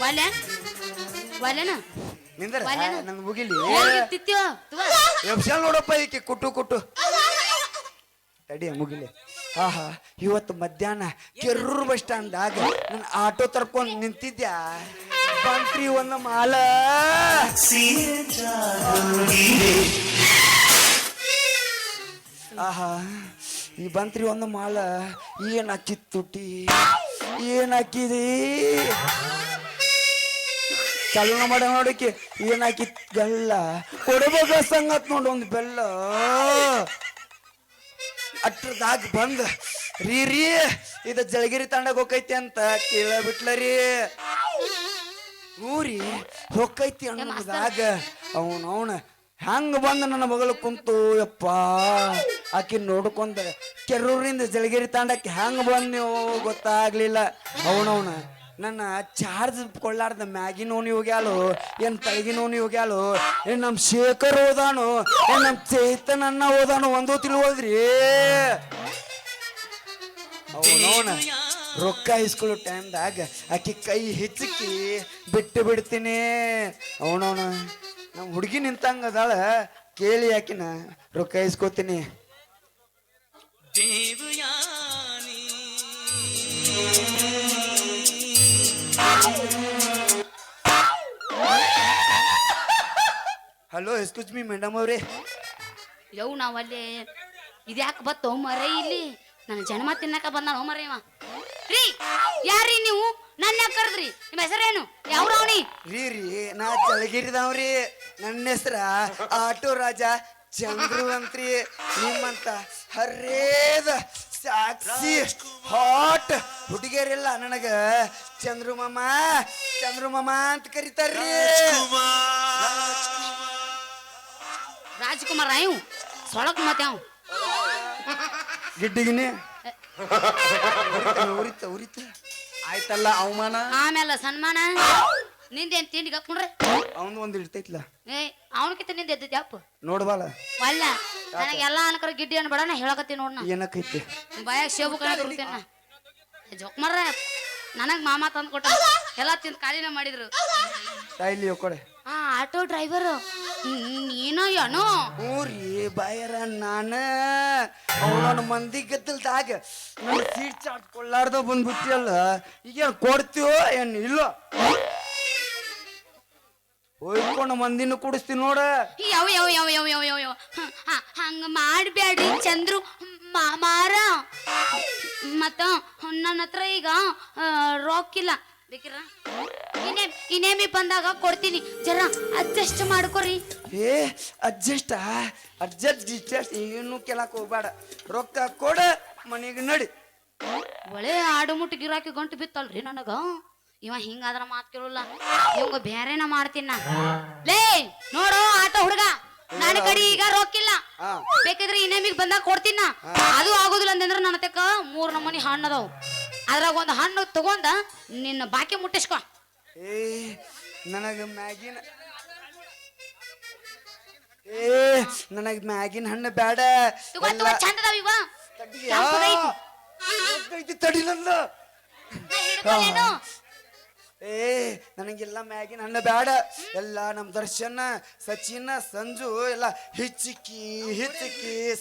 ಒಲ್ಲೆ ಒಲ್ಲೆನ ನಿಂದ್ರ ಒಲ್ಲೆನ? ನಂಗೆ ಮುಗಿಲಿ ತಿತ್ತೀವ ಎಬ್ಸಲ್ ನೋಡಪ್ಪ ಈಕೆ ಕುಟ್ಟು ತಡಿ ಮುಗಿಲಿ. ಆಹಾ ಇವತ್ತು ಮಧ್ಯಾಹ್ನ ಕೆರೂರು ಬಸ್ ಸ್ಟ್ಯಾಂಡ್ದಾಗ ನನ್ನ ಆಟೋ ತರ್ಕೊಂಡು ನಿಂತಿದ್ಯಾ ಬಂತ್ರಿ ಒಂದು ಮಾಲ. ಆಹಾ ಈ ಬಂತ್ರಿ ಒಂದು ಮಾಲ ಏನ್ ಹಾಕಿದ್ ತುಟಿ ಏನ್ ಹಾಕಿದಿ ಚಾಲೂನ ಮಾಡ ನೋಡಕ್ಕೆ ಏನ್ ಹಾಕಿತ್ ಗಲ್ಲ ಕೊಡಬೇಕ ಸಂಗತ್ ನೋಡು ಒಂದು ಬೆಲ್ಲ ಅಟ್ರದಾಗ ಬಂದ ರೀ ಇದ ಜಳಗಿರಿ ತಾಂಡಾಗ ಹೋಗೈತಿ ಅಂತ ಕೇಳ ಬಿಟ್ಲರಿ. ಊರಿ ಹೊಕ್ಕೈತಿ ಅನ್ನೋದಾಗ ಅವನ ಹೆಂಗ ಬಂದ ನನ್ನ ಮಗಳು ಕುಂತು ಯಪ್ಪ ಆಕಿ ನೋಡ್ಕೊಂಡ ಕೆರೂರಿಂದ ಜಳಗಿರಿ ತಾಂಡಕ್ಕೆ ಹೆಂಗ ಬಂದ್ಯೋ ಗೊತ್ತಾಗ್ಲಿಲ್ಲ. ಅವನವನ ನನ್ನ ಚಾರ್ಜ್ ಕೊಳ್ಳಾರ್ದ ಮ್ಯಾಗಿನ ಓಣಿ ಹೋಗ್ಯಾಳು ಏನ್ ತಳಗಿನ ಓಣಿ ಹೋಗ್ಯಾಳು ಏನ್ ನಮ್ ಶೇಖರ್ ಹೋದಾನು ಏನ್ ನಮ್ ಚೇತನ್ ಅನ್ನ ಹೋದಾನು ಒಂದು ತಿಳ್ಬೋದ್ರಿ. ಅವನವನ ರೊಕ್ಕ ಇಸ್ಕೊಳ್ಳೋ ಟೈಮ್ದಾಗ ಆಕಿ ಕೈ ಹೆಚ್ಚಿಕ್ಕಿ ಬಿಟ್ಟು ಬಿಡ್ತೀನಿ. ಅವನವನ ನಮ್ ಹುಡುಗಿ ನಿಂತಂಗ ಅದಾಳ ಕೇಳಿ ಆಕಿನ ರೊಕ್ಕ ಇಸ್ಕೋತೀನಿ. ಹಲೋ ಎಕ್ಸ್ಕ್ಯೂಸ್ ಮೀ ಮೇಡಮ್ ಅವ್ರೆ. ಯವ್ ನಾವಲ್ಲಿ ಇದ್ಯಾಕೆ ಬತ್ತೋ ಮರ ಇಲ್ಲಿ ನನ್ನ ಜನ್ಮ ತಿನ್ನಕ ಬಂದಾನ ಮರ ಇವ. ರೀ ಯಾರ್ರೀ ನೀವು ನನ್ನ ಯಾಕೆ ಕರೆದ್ರಿ? ನಿಮ್ಮ ಹೆಸರೇನು? ಯಾವ್ರವನಿ? ರೀ ನಾ ಜಳಗಿರಿದವ್ರಿ. ನನ್ನ ಹೆಸ್ರ ಆಟೋ ರಾಜ ಚಂದ್ರು ಅಂತ್ರಿ. ನಿಮ್ಮಂತ ಹರೇದ ಸಾಕ್ಷಿ ಹಾಟ್ ಹುಡುಗಿಯರೆಲ್ಲ ನನಗ ಚಂದ್ರು ಮಾಮ ಅಂತ ಕರೀತಾರ್ರಿ. ರಾಜ್ಕುಮಾರ್ ಇವ್ ಸೊಳಕ್ ಮತ್ತೆ ಅವ್ ಗಿಡ್ಡಿಗಿನಿ ಉರಿತ ಆಯ್ತಲ್ಲ ಅವಮಾನ. ಆಮೇಲೆ ಸನ್ಮಾನ ನಿಂದೇನ್ ತಿಂಡಿ ಹಾಕೊಂಡ್ರೆ ಅವನ್ ಒಂದ್ ಇರ್ತೈತ್ಲ ಏ ಅವನಕಿತ ನಿಂದ ಎದ್ದೈತಿ ಅಪ್ಪ ನೋಡ್ಬಾಲ ಅಲ್ಲ ನನಗೆ ಎಲ್ಲಾ ಅನ್ಕರ ಗಿಡ್ಡಿ ಅನ್ಬೇಡ ನಾ ಹೇಳಕತ್ತೀನಿ ನೋಡ್ ನಾ ಏನಕ್ಕೈತಿ ಬಾಯಾಗ ಶೇಬು ಕಣ ಬಿಡ್ತೇನೆ ಜೋಕ್ ಮರ್ರ ನನಗ್ ಮಾಮ ತಂದು ಕೊಟ್ಟ ಎಲ್ಲ ತಿಂದು ಕಾಲಿನ ಮಾಡಿದ್ರು. ತಾಯಿಲಿ ಕೊಡೆ ಆಟೋ ಡ್ರೈವರ್ ನೀನೋ ಏನೋ ಊರಿ ಬಾಯರ ನಾನ ಅವನ ಮಂದಿ ಗದ್ದಲ್ದಾಗ ನನ್ನ ಸೀಟ್ ಚಾಟ್ ಕೊಳ್ಳಾರ್ದ ಬಂದ್ಬಿಟ್ಟಿಯಲ್ಲ ಈಗ ಕೊಡ್ತೀವೋ ಏನ್ ಇಲ್ಲೋ ಹೋಯ್ಕೊಂಡು ಮಂದಿನ ಕುಡಿಸ್ತೀನಿ ನೋಡ. ಯಾವ ಯಾವ ಯಾವ ಯಾವ ಯಾವ ಯಾವ ಯಾವ ಹಂಗ ಮಾಡ್ಬ್ಯಾಡ್ರಿ ಚಂದ್ರು ಮಾಮಾರ. ಮತ್ತ ನನ್ನ ಹತ್ರ ಈಗ ರೊಕ್ಕಿಲ್ಲ ಬೇಕಿರ ಇನ್ನೇಮಿ ಬಂದಾಗ ಕೊಡ್ತೀನಿ ಜರ ಅಡ್ಜಸ್ಟ್ ಮಾಡ್ಕೊರಿ. ಏ ಅಡ್ಜಸ್ಟ್ ಏನು ಕೇಳಕ್ ಹೋಗ್ಬೇಡ ರೊಕ್ಕ ಕೊಡ ಮನೆಗೆ ನಡಿ. ಒಳ್ಳೆ ಆಡು ಮುಟ್ಟು ಗಿರಾಕಿ ಗಂಟು ಬಿತ್ತಲ್ರಿ ನನಗ ಇವ ಹಿಂಗಾದ್ರ ಮಾತ್ ಕೇಳಲ್ಲ ಇವಂಗ ಬ್ಯಾರೇನ ಮಾಡ್ತೀನಿ ನಾ. ಲೇ ನೋಡು ಆಟೋ ಹುಡುಗ ನನ್ನ ಕಡೆ ಈಗ ರೊಕ್ಕಿಲ್ಲ ಬೇಕಿದ್ರೆ ಇನ್ನೇಮಿಗ್ ಬಂದಾಗ ಕೊಡ್ತೀನ. ಅದು ಆಗೋದಿಲ್ಲ ಅಂತಂದ್ರ ನನ್ನ ತಕ್ಕ 3 ನಮೂನಿ ಹಣ್ಣು ಅದಾವು ಅದ್ರಾಗ ಒಂದು ಹಣ್ಣು ತಗೊಂಡ ನಿನ್ನ ಬಾಕಿ ಮುಟ್ಟಿಸ್ಕೊ. ಏ ನನಗ ಮ್ಯಾಗಿನ ಹಣ್ಣು ಬೇಡ ಚಂದ ಅದಾವ ಇವ ತಡಿಲಂದ. ಏ ನನಗೆಲ್ಲ ಮ್ಯಾಗಿನ ಹಣ್ಣು ಬೇಡ ಎಲ್ಲ ನಮ್ ದರ್ಶನ ಸಚಿನ ಸಂಜು ಎಲ್ಲ ಹಿಚ್ಚಿಕ್ಕಿ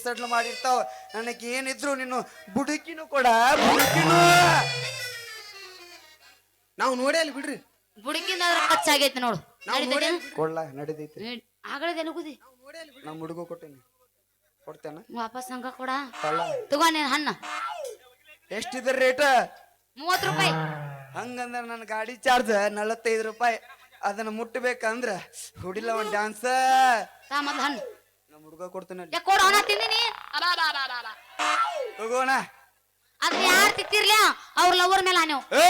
ಸಡ್ಲು ಮಾಡಿರ್ತಾವ. ನನಗೇನಿದ್ರು ನೀನು ಬುಡುಕಿನೂ ಕೊಡ ಬುಡುಕಿನೂ ನಾವು ನೋಡಿ ಅಲ್ಲಿ ಬಿಡ್ರಿ ಬುಡಕಿಂದ ಖರ್ಚಾಗೈತಿ ನೋಡು ಕೊಡ್ಲಾ ನಡಿದೈತಿ ಆಗಳದ ಎಲುಗುದಿ ನಮ್ಮ ಹುಡುಗ ಕೊಟ್ಟೇನಿ ಕೊಡ್ತೇನ ವಾಪಸ್ ಹಂಗ ಕೊಡ ತಗೋ ನೀನ್ ಹಣ್ಣ. ಎಷ್ಟಿದ್ರ ರೇಟ? 30 ರೂಪಾಯಿ. ಹಂಗಂದ್ರ ನನ್ನ ಗಾಡಿ ಚಾರ್ಜ್ 45 ರೂಪಾಯಿ. ಅದನ್ನ ಮುಟ್ಟಬೇಕಂದ್ರ ಹುಡಿಲ್ಲ ಒಂದ್ ಡ್ಯಾನ್ಸ್ ಮೊದ್ಲು ಹಣ್ಣು ನಮ್ಮ ಹುಡುಗ ಕೊಡ್ತೇನೆ ಕೊಡು ಅವನ ತಿಂದಿನಿ ತಗೋಣ. ಅದ್ ಯಾರು ತಿತ್ತಿರ್ಲ ಅವ್ರ ಲವರ್ ಮೇಲೆ ಆನೆ. ಏ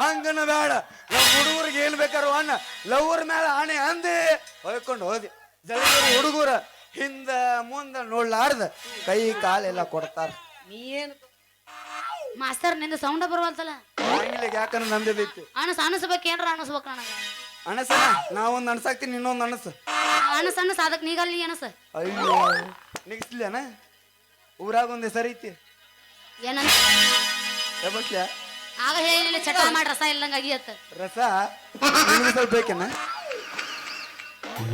ಹಂಗನ ಬೇಡ ನಮ್ಮ ಹುಡುಗರಿಗೆ ಏನ್ ಬೇಕಾರು ಅಣ್ಣ ಲವರ್ ಮೇಲೆ ಆಣೆ ಅಂದೆ ಹೊಯ್ಕೊಂಡು ಹೋದಿ. ಜಳಗಿರಿ ಹುಡುಗರ ಹಿಂದ ಮುಂದ ನೋಡ್ಲಾರ್ದ ಕೈ ಕಾಲೆಲ್ಲ ಕೊಡ್ತಾರ. ನೀ ಏನು ಮಾಸ್ತರ್ ನಿಂದ ಸೌಂಡ ಬರುವಲ್ತಲ್ಲ ಯಾಕಂದ್ರೆ ನಂದೇದೈತಿ ಅನಸ್ಬೇಕು ಏನ್ರ ಅನಸ್ಬೇಕು ನನಗ ಅನಸನ ನಾವೊಂದ್ ಅನ್ಸಾಕ್ತೀನಿ ಇನ್ನೊಂದ್ ಅನಸ ಅನಸ್ ಅದಕ್ ನೀಗಲ್ಲಿ ಅನಸ. ಅಯ್ಯೋ ನಿಗಿಸ್ಲಿಯನ ಊರಾಗ ಒಂದ್ ಹೆಸರು ಐತಿ ಏನಂತ ಬಸ್ಲ್ಯಾ ಆಗ ಹೇಳಿಲ್ಲ ಚಟ ಮಾಡಿ ರಸ ಇಲ್ಲಂಗ ಅಗಿಯತ್ತ ರಸ ಸ್ವಲ್ಪ ಬೇಕೇನ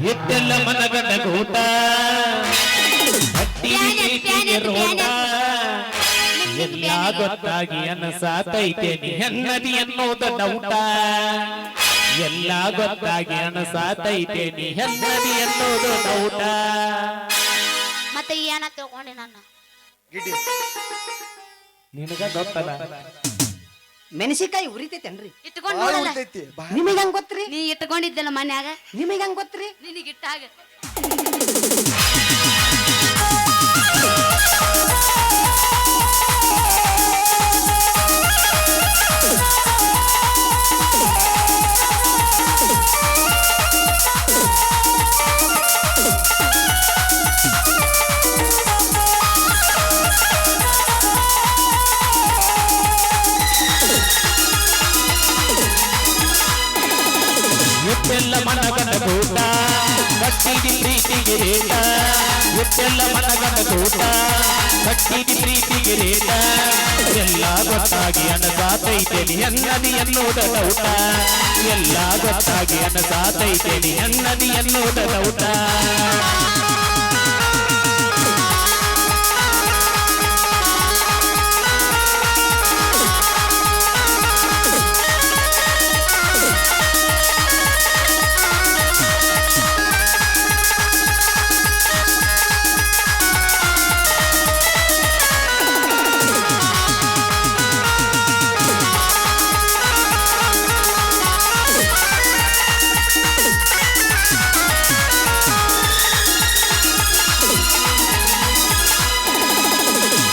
ಇಟ್ಟೆಲ್ಲ ಮನಗಂಡ ಕೂಟ ಹಟ್ಟಿ ನೀತಿಗೆ ರೋಟ ಎಲ್ಲ ಗೊತ್ತಾಗಿ ಅನಸಾತೈತೆ ನೀ ಹೆನ್ನದಿ ಅನ್ನೋದು ಡೌಟ ಎಲ್ಲ ಗೊತ್ತಾಗಿ ಅನಸಾತೈತೆ ನೀ ಹೆನ್ನದಿ ಅನ್ನೋದು ಡೌಟ ಮತ್ತೆ ಏನ ತಿಳ್ಕೊಂಡೆ ನಾನು ಗಿಡ್ಡಿ ನಿನಗ ಗೊತ್ತಲ್ಲ ಮೆಣಸಿಕಾಯಿ ಉರಿತೈತೇನ್ರಿ ಇಟ್ಕೊಂಡ್ ಬಾಳ ನೋಡಲ್ಲ ಉರಿತೈತಿ, ಬಾಳ. ನಿಮಗೆ ಹೆಂಗ್ ಗೊತ್ತ್ರಿ ನೀ ಇಟ್ಕೊಂಡಿದ್ದಲ್ಲ ಮನ್ಯಾಗ ನಿಮಗೆ ಹೆಂಗ್ ಗೊತ್ತ್ರಿ ನಿನಗಿಟ್ಟಾಗ ಎಟ್ಟೆಲ್ಲ ಮನಗಂಡ ಕೂಟ ಕಟ್ಟಿದಿ ಪ್ರೀತಿಗೆ ರೇಟ ಎಟ್ಟೆಲ್ಲ ಮನಗಂಡ ಕೂಟ ಕಟ್ಟಿದಿ ಪ್ರೀತಿಗೆ ರೇಟ ಎಲ್ಲ ಗೊತ್ತಾಗಿ ಅನಸಾತೈತೆ ನೀ ಅನ್ನದಿ ಅನ್ನೋದ ಡೌಟ ಎಲ್ಲ ಗೊತ್ತಾಗಿ ಅನಸಾತೈತೆ ನೀ ಅನ್ನದಿ ಅನ್ನೋದ ಡೌಟ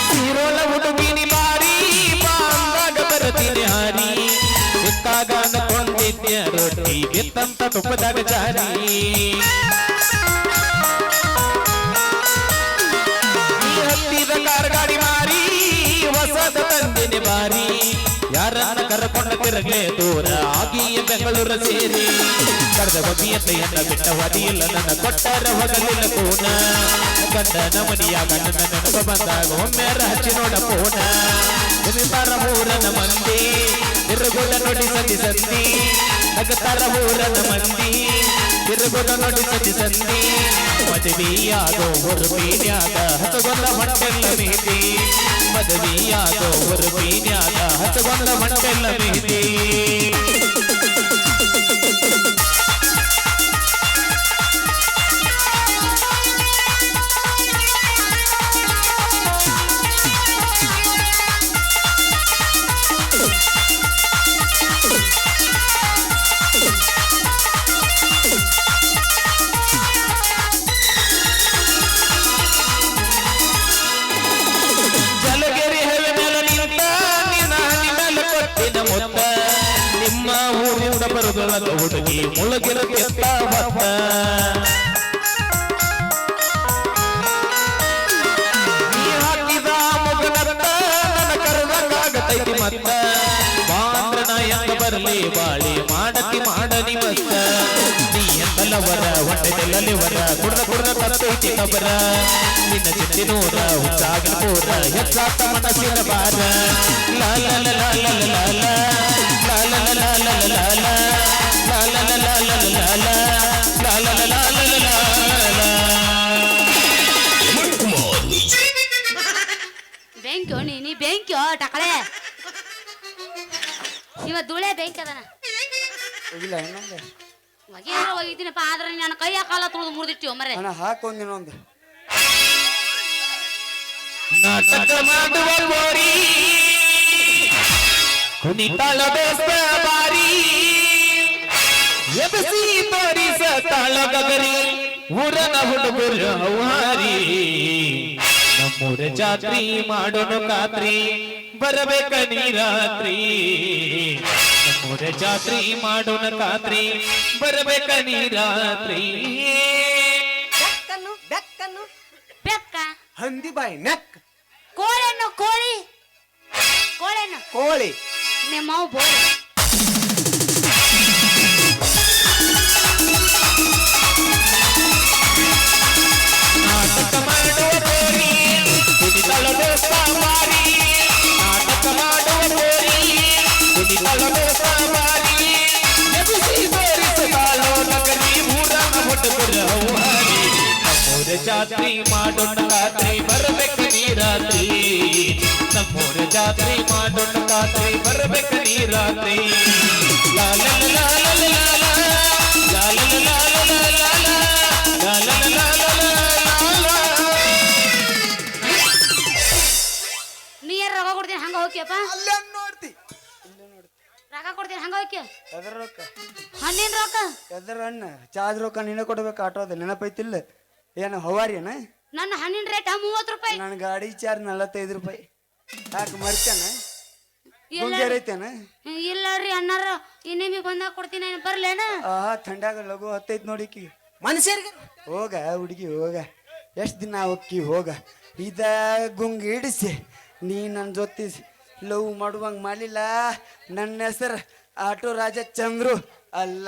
ಸೀರೋಳ ಹುಡುಗಿನಿ ಬಾರಿ ಬಾಂದಾಗ ಬರತೀನಿ ಹಾರಿ ಸಿಕ್ಕಾಗ ಅನ್ಕೊಂಡಿದ್ಯ ರೊಟ್ಟಿ ಬಿತ್ತಂತ ತುಪ್ಪದಾಗ ಜಾರಿ ನೀ ಹತ್ತಿದ ಕಾರ್ ಗಾಡಿ ಮಾರಿ ಹೊಸದ ತಂದಿನಿ ಬಾರಿ ಯಾರನ್ನ ಕರ್ಕೊಂಡ ತಿರುಗಲೇ ದೂರ ಆಗಿ ಬೆಂಗಳೂರ ಸೇರಿ ಕಳೆದ ಬದಿಯತ್ತ ಎನ್ನ ಬಿಟ್ಟ ವದಿಯಿಲ್ಲ ನನ್ನ ಕೊಟ್ಟರ ಹೊಗಲಿಲ್ಲ ಕೋನ ಗಂಡನ ಮನಿಯಾಗ ನನ್ನ ನೆನಪು ಬಂದಾಗ ಒಮ್ಮೆ ಹಚ್ಚಿ ನೋಡ ಪೋನ ನಿಮಿತಾರ ಮೂರನ ಮಂದಿ ತಿರುಗುದ ನೋಡಿ ಸತಿ ಸಂದಿ ನಗತಾರ ಮೂರನ ಮಂದಿ ತಿರುಗುದ ನೋಡಿ ಸತಿ ಸಂದಿ ಮದುವೆಯಾಗೋ ಹೊರಬೀನ್ಯಾಗ ಹಸಗೊಂಡ ಮಂಟೆಲ್ಲ ಮೆಹಂದಿ ಮದುವೆಯಾಗೋ ಹೊರಬೀನ್ಯಾಗ ಹಸಗೊಂಡ ಮಂಟೆಲ್ಲ ಮೆಹಂದಿ ಜಲಗೆರೆ ಹೆವೆ ಮೇಲೆ ನಿಂತ ನಿನ್ನ ಮೇಲೆ ಕೊಟ್ಟಿನ ಮೊತ್ತ ನಿಮ್ಮ ಊರಿಂದ ಬರುಗಳ ಹುಡುಗಿ ಮುಳುಗಿರುತ್ತ ಭತ್ತ ನೀ ಹಾಕಿದ ಮುಗನತ್ತ ನನ್ನ ಕರೆದಂಗಾಗತೈತಿ ಮತ್ತ ಬಾಂದ್ರ ನಾಯಕ ಬರಲಿ ಬಾಳಿ ಮಾಡತಿ ಮಾಡನಿ ಮತ್ತ ನೀ ಎಂದಲವರ ಹೊಟ್ಟೆದೆಲ್ಲಲಿವರ ಕುಡ್ದ ತತ್ತೈತಿ ಕಬರ ನಿನ್ನ ಚಿತ್ತಿನೂರ ಹುಚ್ಚಾಗಿನ ಪೂರ ಹೆಚ್ಚಾತ ಮನಸ್ಸಿನ ಬಾರ ಲಾಲ ಲಾಲ ಲಾಲ ಲಾಲ ಲಾಲ ಲಾಲ ಲಾಲ ಲಾಲ ಲಾಲ ಬೆಂಕ್ಯೋ ನೀ ಬೆಂಕ್ಯೋ ಟಕಳೆ ಇವ ಧೂಳೆ ಬೆಂಕಿ ಅದನ ಇಲ್ಲ ಇನ್ನೊಂದು ಮಗೇನ ಹೋಗಿದ್ದೀನಪ್ಪ ಆದ್ರೆ ನನ್ನ ಕೈಯ ಕಾಲ ತುಳಿದು ಮುರಿದಿಟ್ಟಿವ ಮರೆ ಅಣ್ಣ ಹಾಕೊಂದ್ ಇನ್ನೊಂದು ನಾಟಕ ಮಾಡುವ ಗೋರಿ ಕುಣಿತಾಳ ಬೇಸ ಬಾರಿ ಎಬಸಿ ತೋರಿಸ ತಾಳ ಗಗರಿ ಊರನ ಹುಡುಗರು ಹೌಹಾರಿ ನಮ್ಮೂರ ಜಾತ್ರಿ ಮಾಡೋನು ಖಾತ್ರಿ ಬರಬೇಕ ನೀ ರಾತ್ರಿ ನಮ್ಮೂರ ಜಾತ್ರಿ ಮಾಡೋನು ಖಾತ್ರಿ ಬರಬೇಕ ನೀ ರಾತ್ರಿ ಬೆಕ್ಕನ್ನು ಬೆಕ್ಕನ್ನು ಬೆಕ್ಕ ಹಂದಿ ಬಾಯಿ ನೆಕ್ ಕೋಳೆನ್ನು ಕೋಳಿ ಕೋಳೆನ್ನು ಕೋಳಿ ನಿಮ್ಮ ಮಾವು ಬೋಳಿ ನಾಟಕ ಮಾಡುವ ಗೋರಿ ಕುಣಿತಾಳ ಬೇಸ ಬಾರಿ ನಾಟಕ ಮಾಡುವ ಗೋರಿ ಕುಣಿತಾಳ ಬೇಸ ಬಾರಿ ಎಬಸಿ ತೋರಿಸ ತಾಳೋ ನಗರಿ ಊರನ ಹುಡುಗ ಹುಡುಗರ ಹೌಹಾರಿ ನಮ್ಮೂರ ಜಾತ್ರೆ ಮಾಡೋಣ ರಾತ್ರಿ ಬರ್ಬೇಕು ನೀ ರಾತ್ರಿ ನಮ್ಮೂರ ಜಾತ್ರೆ ಮಾಡೋಣ ರಾತ್ರಿ ಬರ್ಬೇಕು ನೀ ರಾತ್ರಿ ಲಾ ಲಾ ಲಾ ಲಾ ಲಾ ಲಾ ಲಾ ಲಾ ಲಾ ಲಾ ಲಾ ಲಾ ಲಾ ಲಾ ಲಾ ಲಾ ಲಾ ಲಾ. ನೀ ಯಾರು ರೊಕ್ಕ ಕೊಡ್ತೀನಿ ಹಂಗ ಹೋಗ್ಯಪ್ಪ ಅಲ್ಲೇ ನೋಡ್ತಿ ರೊಕ್ಕ ಕೊಡ್ತೀನಿ ಹಂಗ ಹೋಗ್ಯ ಎದ್ರ ರೊಕ್ಕ ಹಣ್ಣಿನ ರೊಕ್ಕ ಎದ್ರ ಅಣ್ಣ ಚಾದ್ ರೊಕ್ಕ ನೀನೇ ಕೊಡ್ಬೇಕು ಆಟೋದ ನೆನಪೈತಿಲ್ಲ ಏನು ಹವಾರಿ ಏನ ನನ್ನ ಹಣ್ಣಿನ ರೇಟ್ 30 ರೂಪಾಯಿ ನನ್ನ ಗಾಡಿ ಚಾರ್ಜ್ 45 ರೂಪಾಯಿ ಯಾಕೆ ಮರ್ತ್ಯಾನ ಇಲ್ಲ ಐತೇನ ಇಲ್ಲ ರೀ ಅಣ್ಣಾರ ಇನ್ನೇಮಿ ಬಂದಾಗ ಕೊಡ್ತೀನಿ ಬರ್ಲೇನ ಥಂಡ್ಯಾಗ ಲಘು ಹತ್ತೈತ್ ನೋಡಿಕಿ ಮನುಷ್ಯರಿಗೆ ಹೋಗ ಹುಡುಗಿ ಹೋಗ ಎಷ್ಟು ದಿನ ಹೋಗಿ ಹೋಗ ಇದ ಗುಂಗ್ ಹಿಡಿಸಿ ನೀ ನನ್ನ ಜೊತೆ ಲವ್ ಮಾಡುವಂಗ ಮಾಡಲಿಲ್ಲ ನನ್ನ ಹೆಸರು ಆಟೋ ರಾಜ ಚಂದ್ರು ಅಲ್ಲ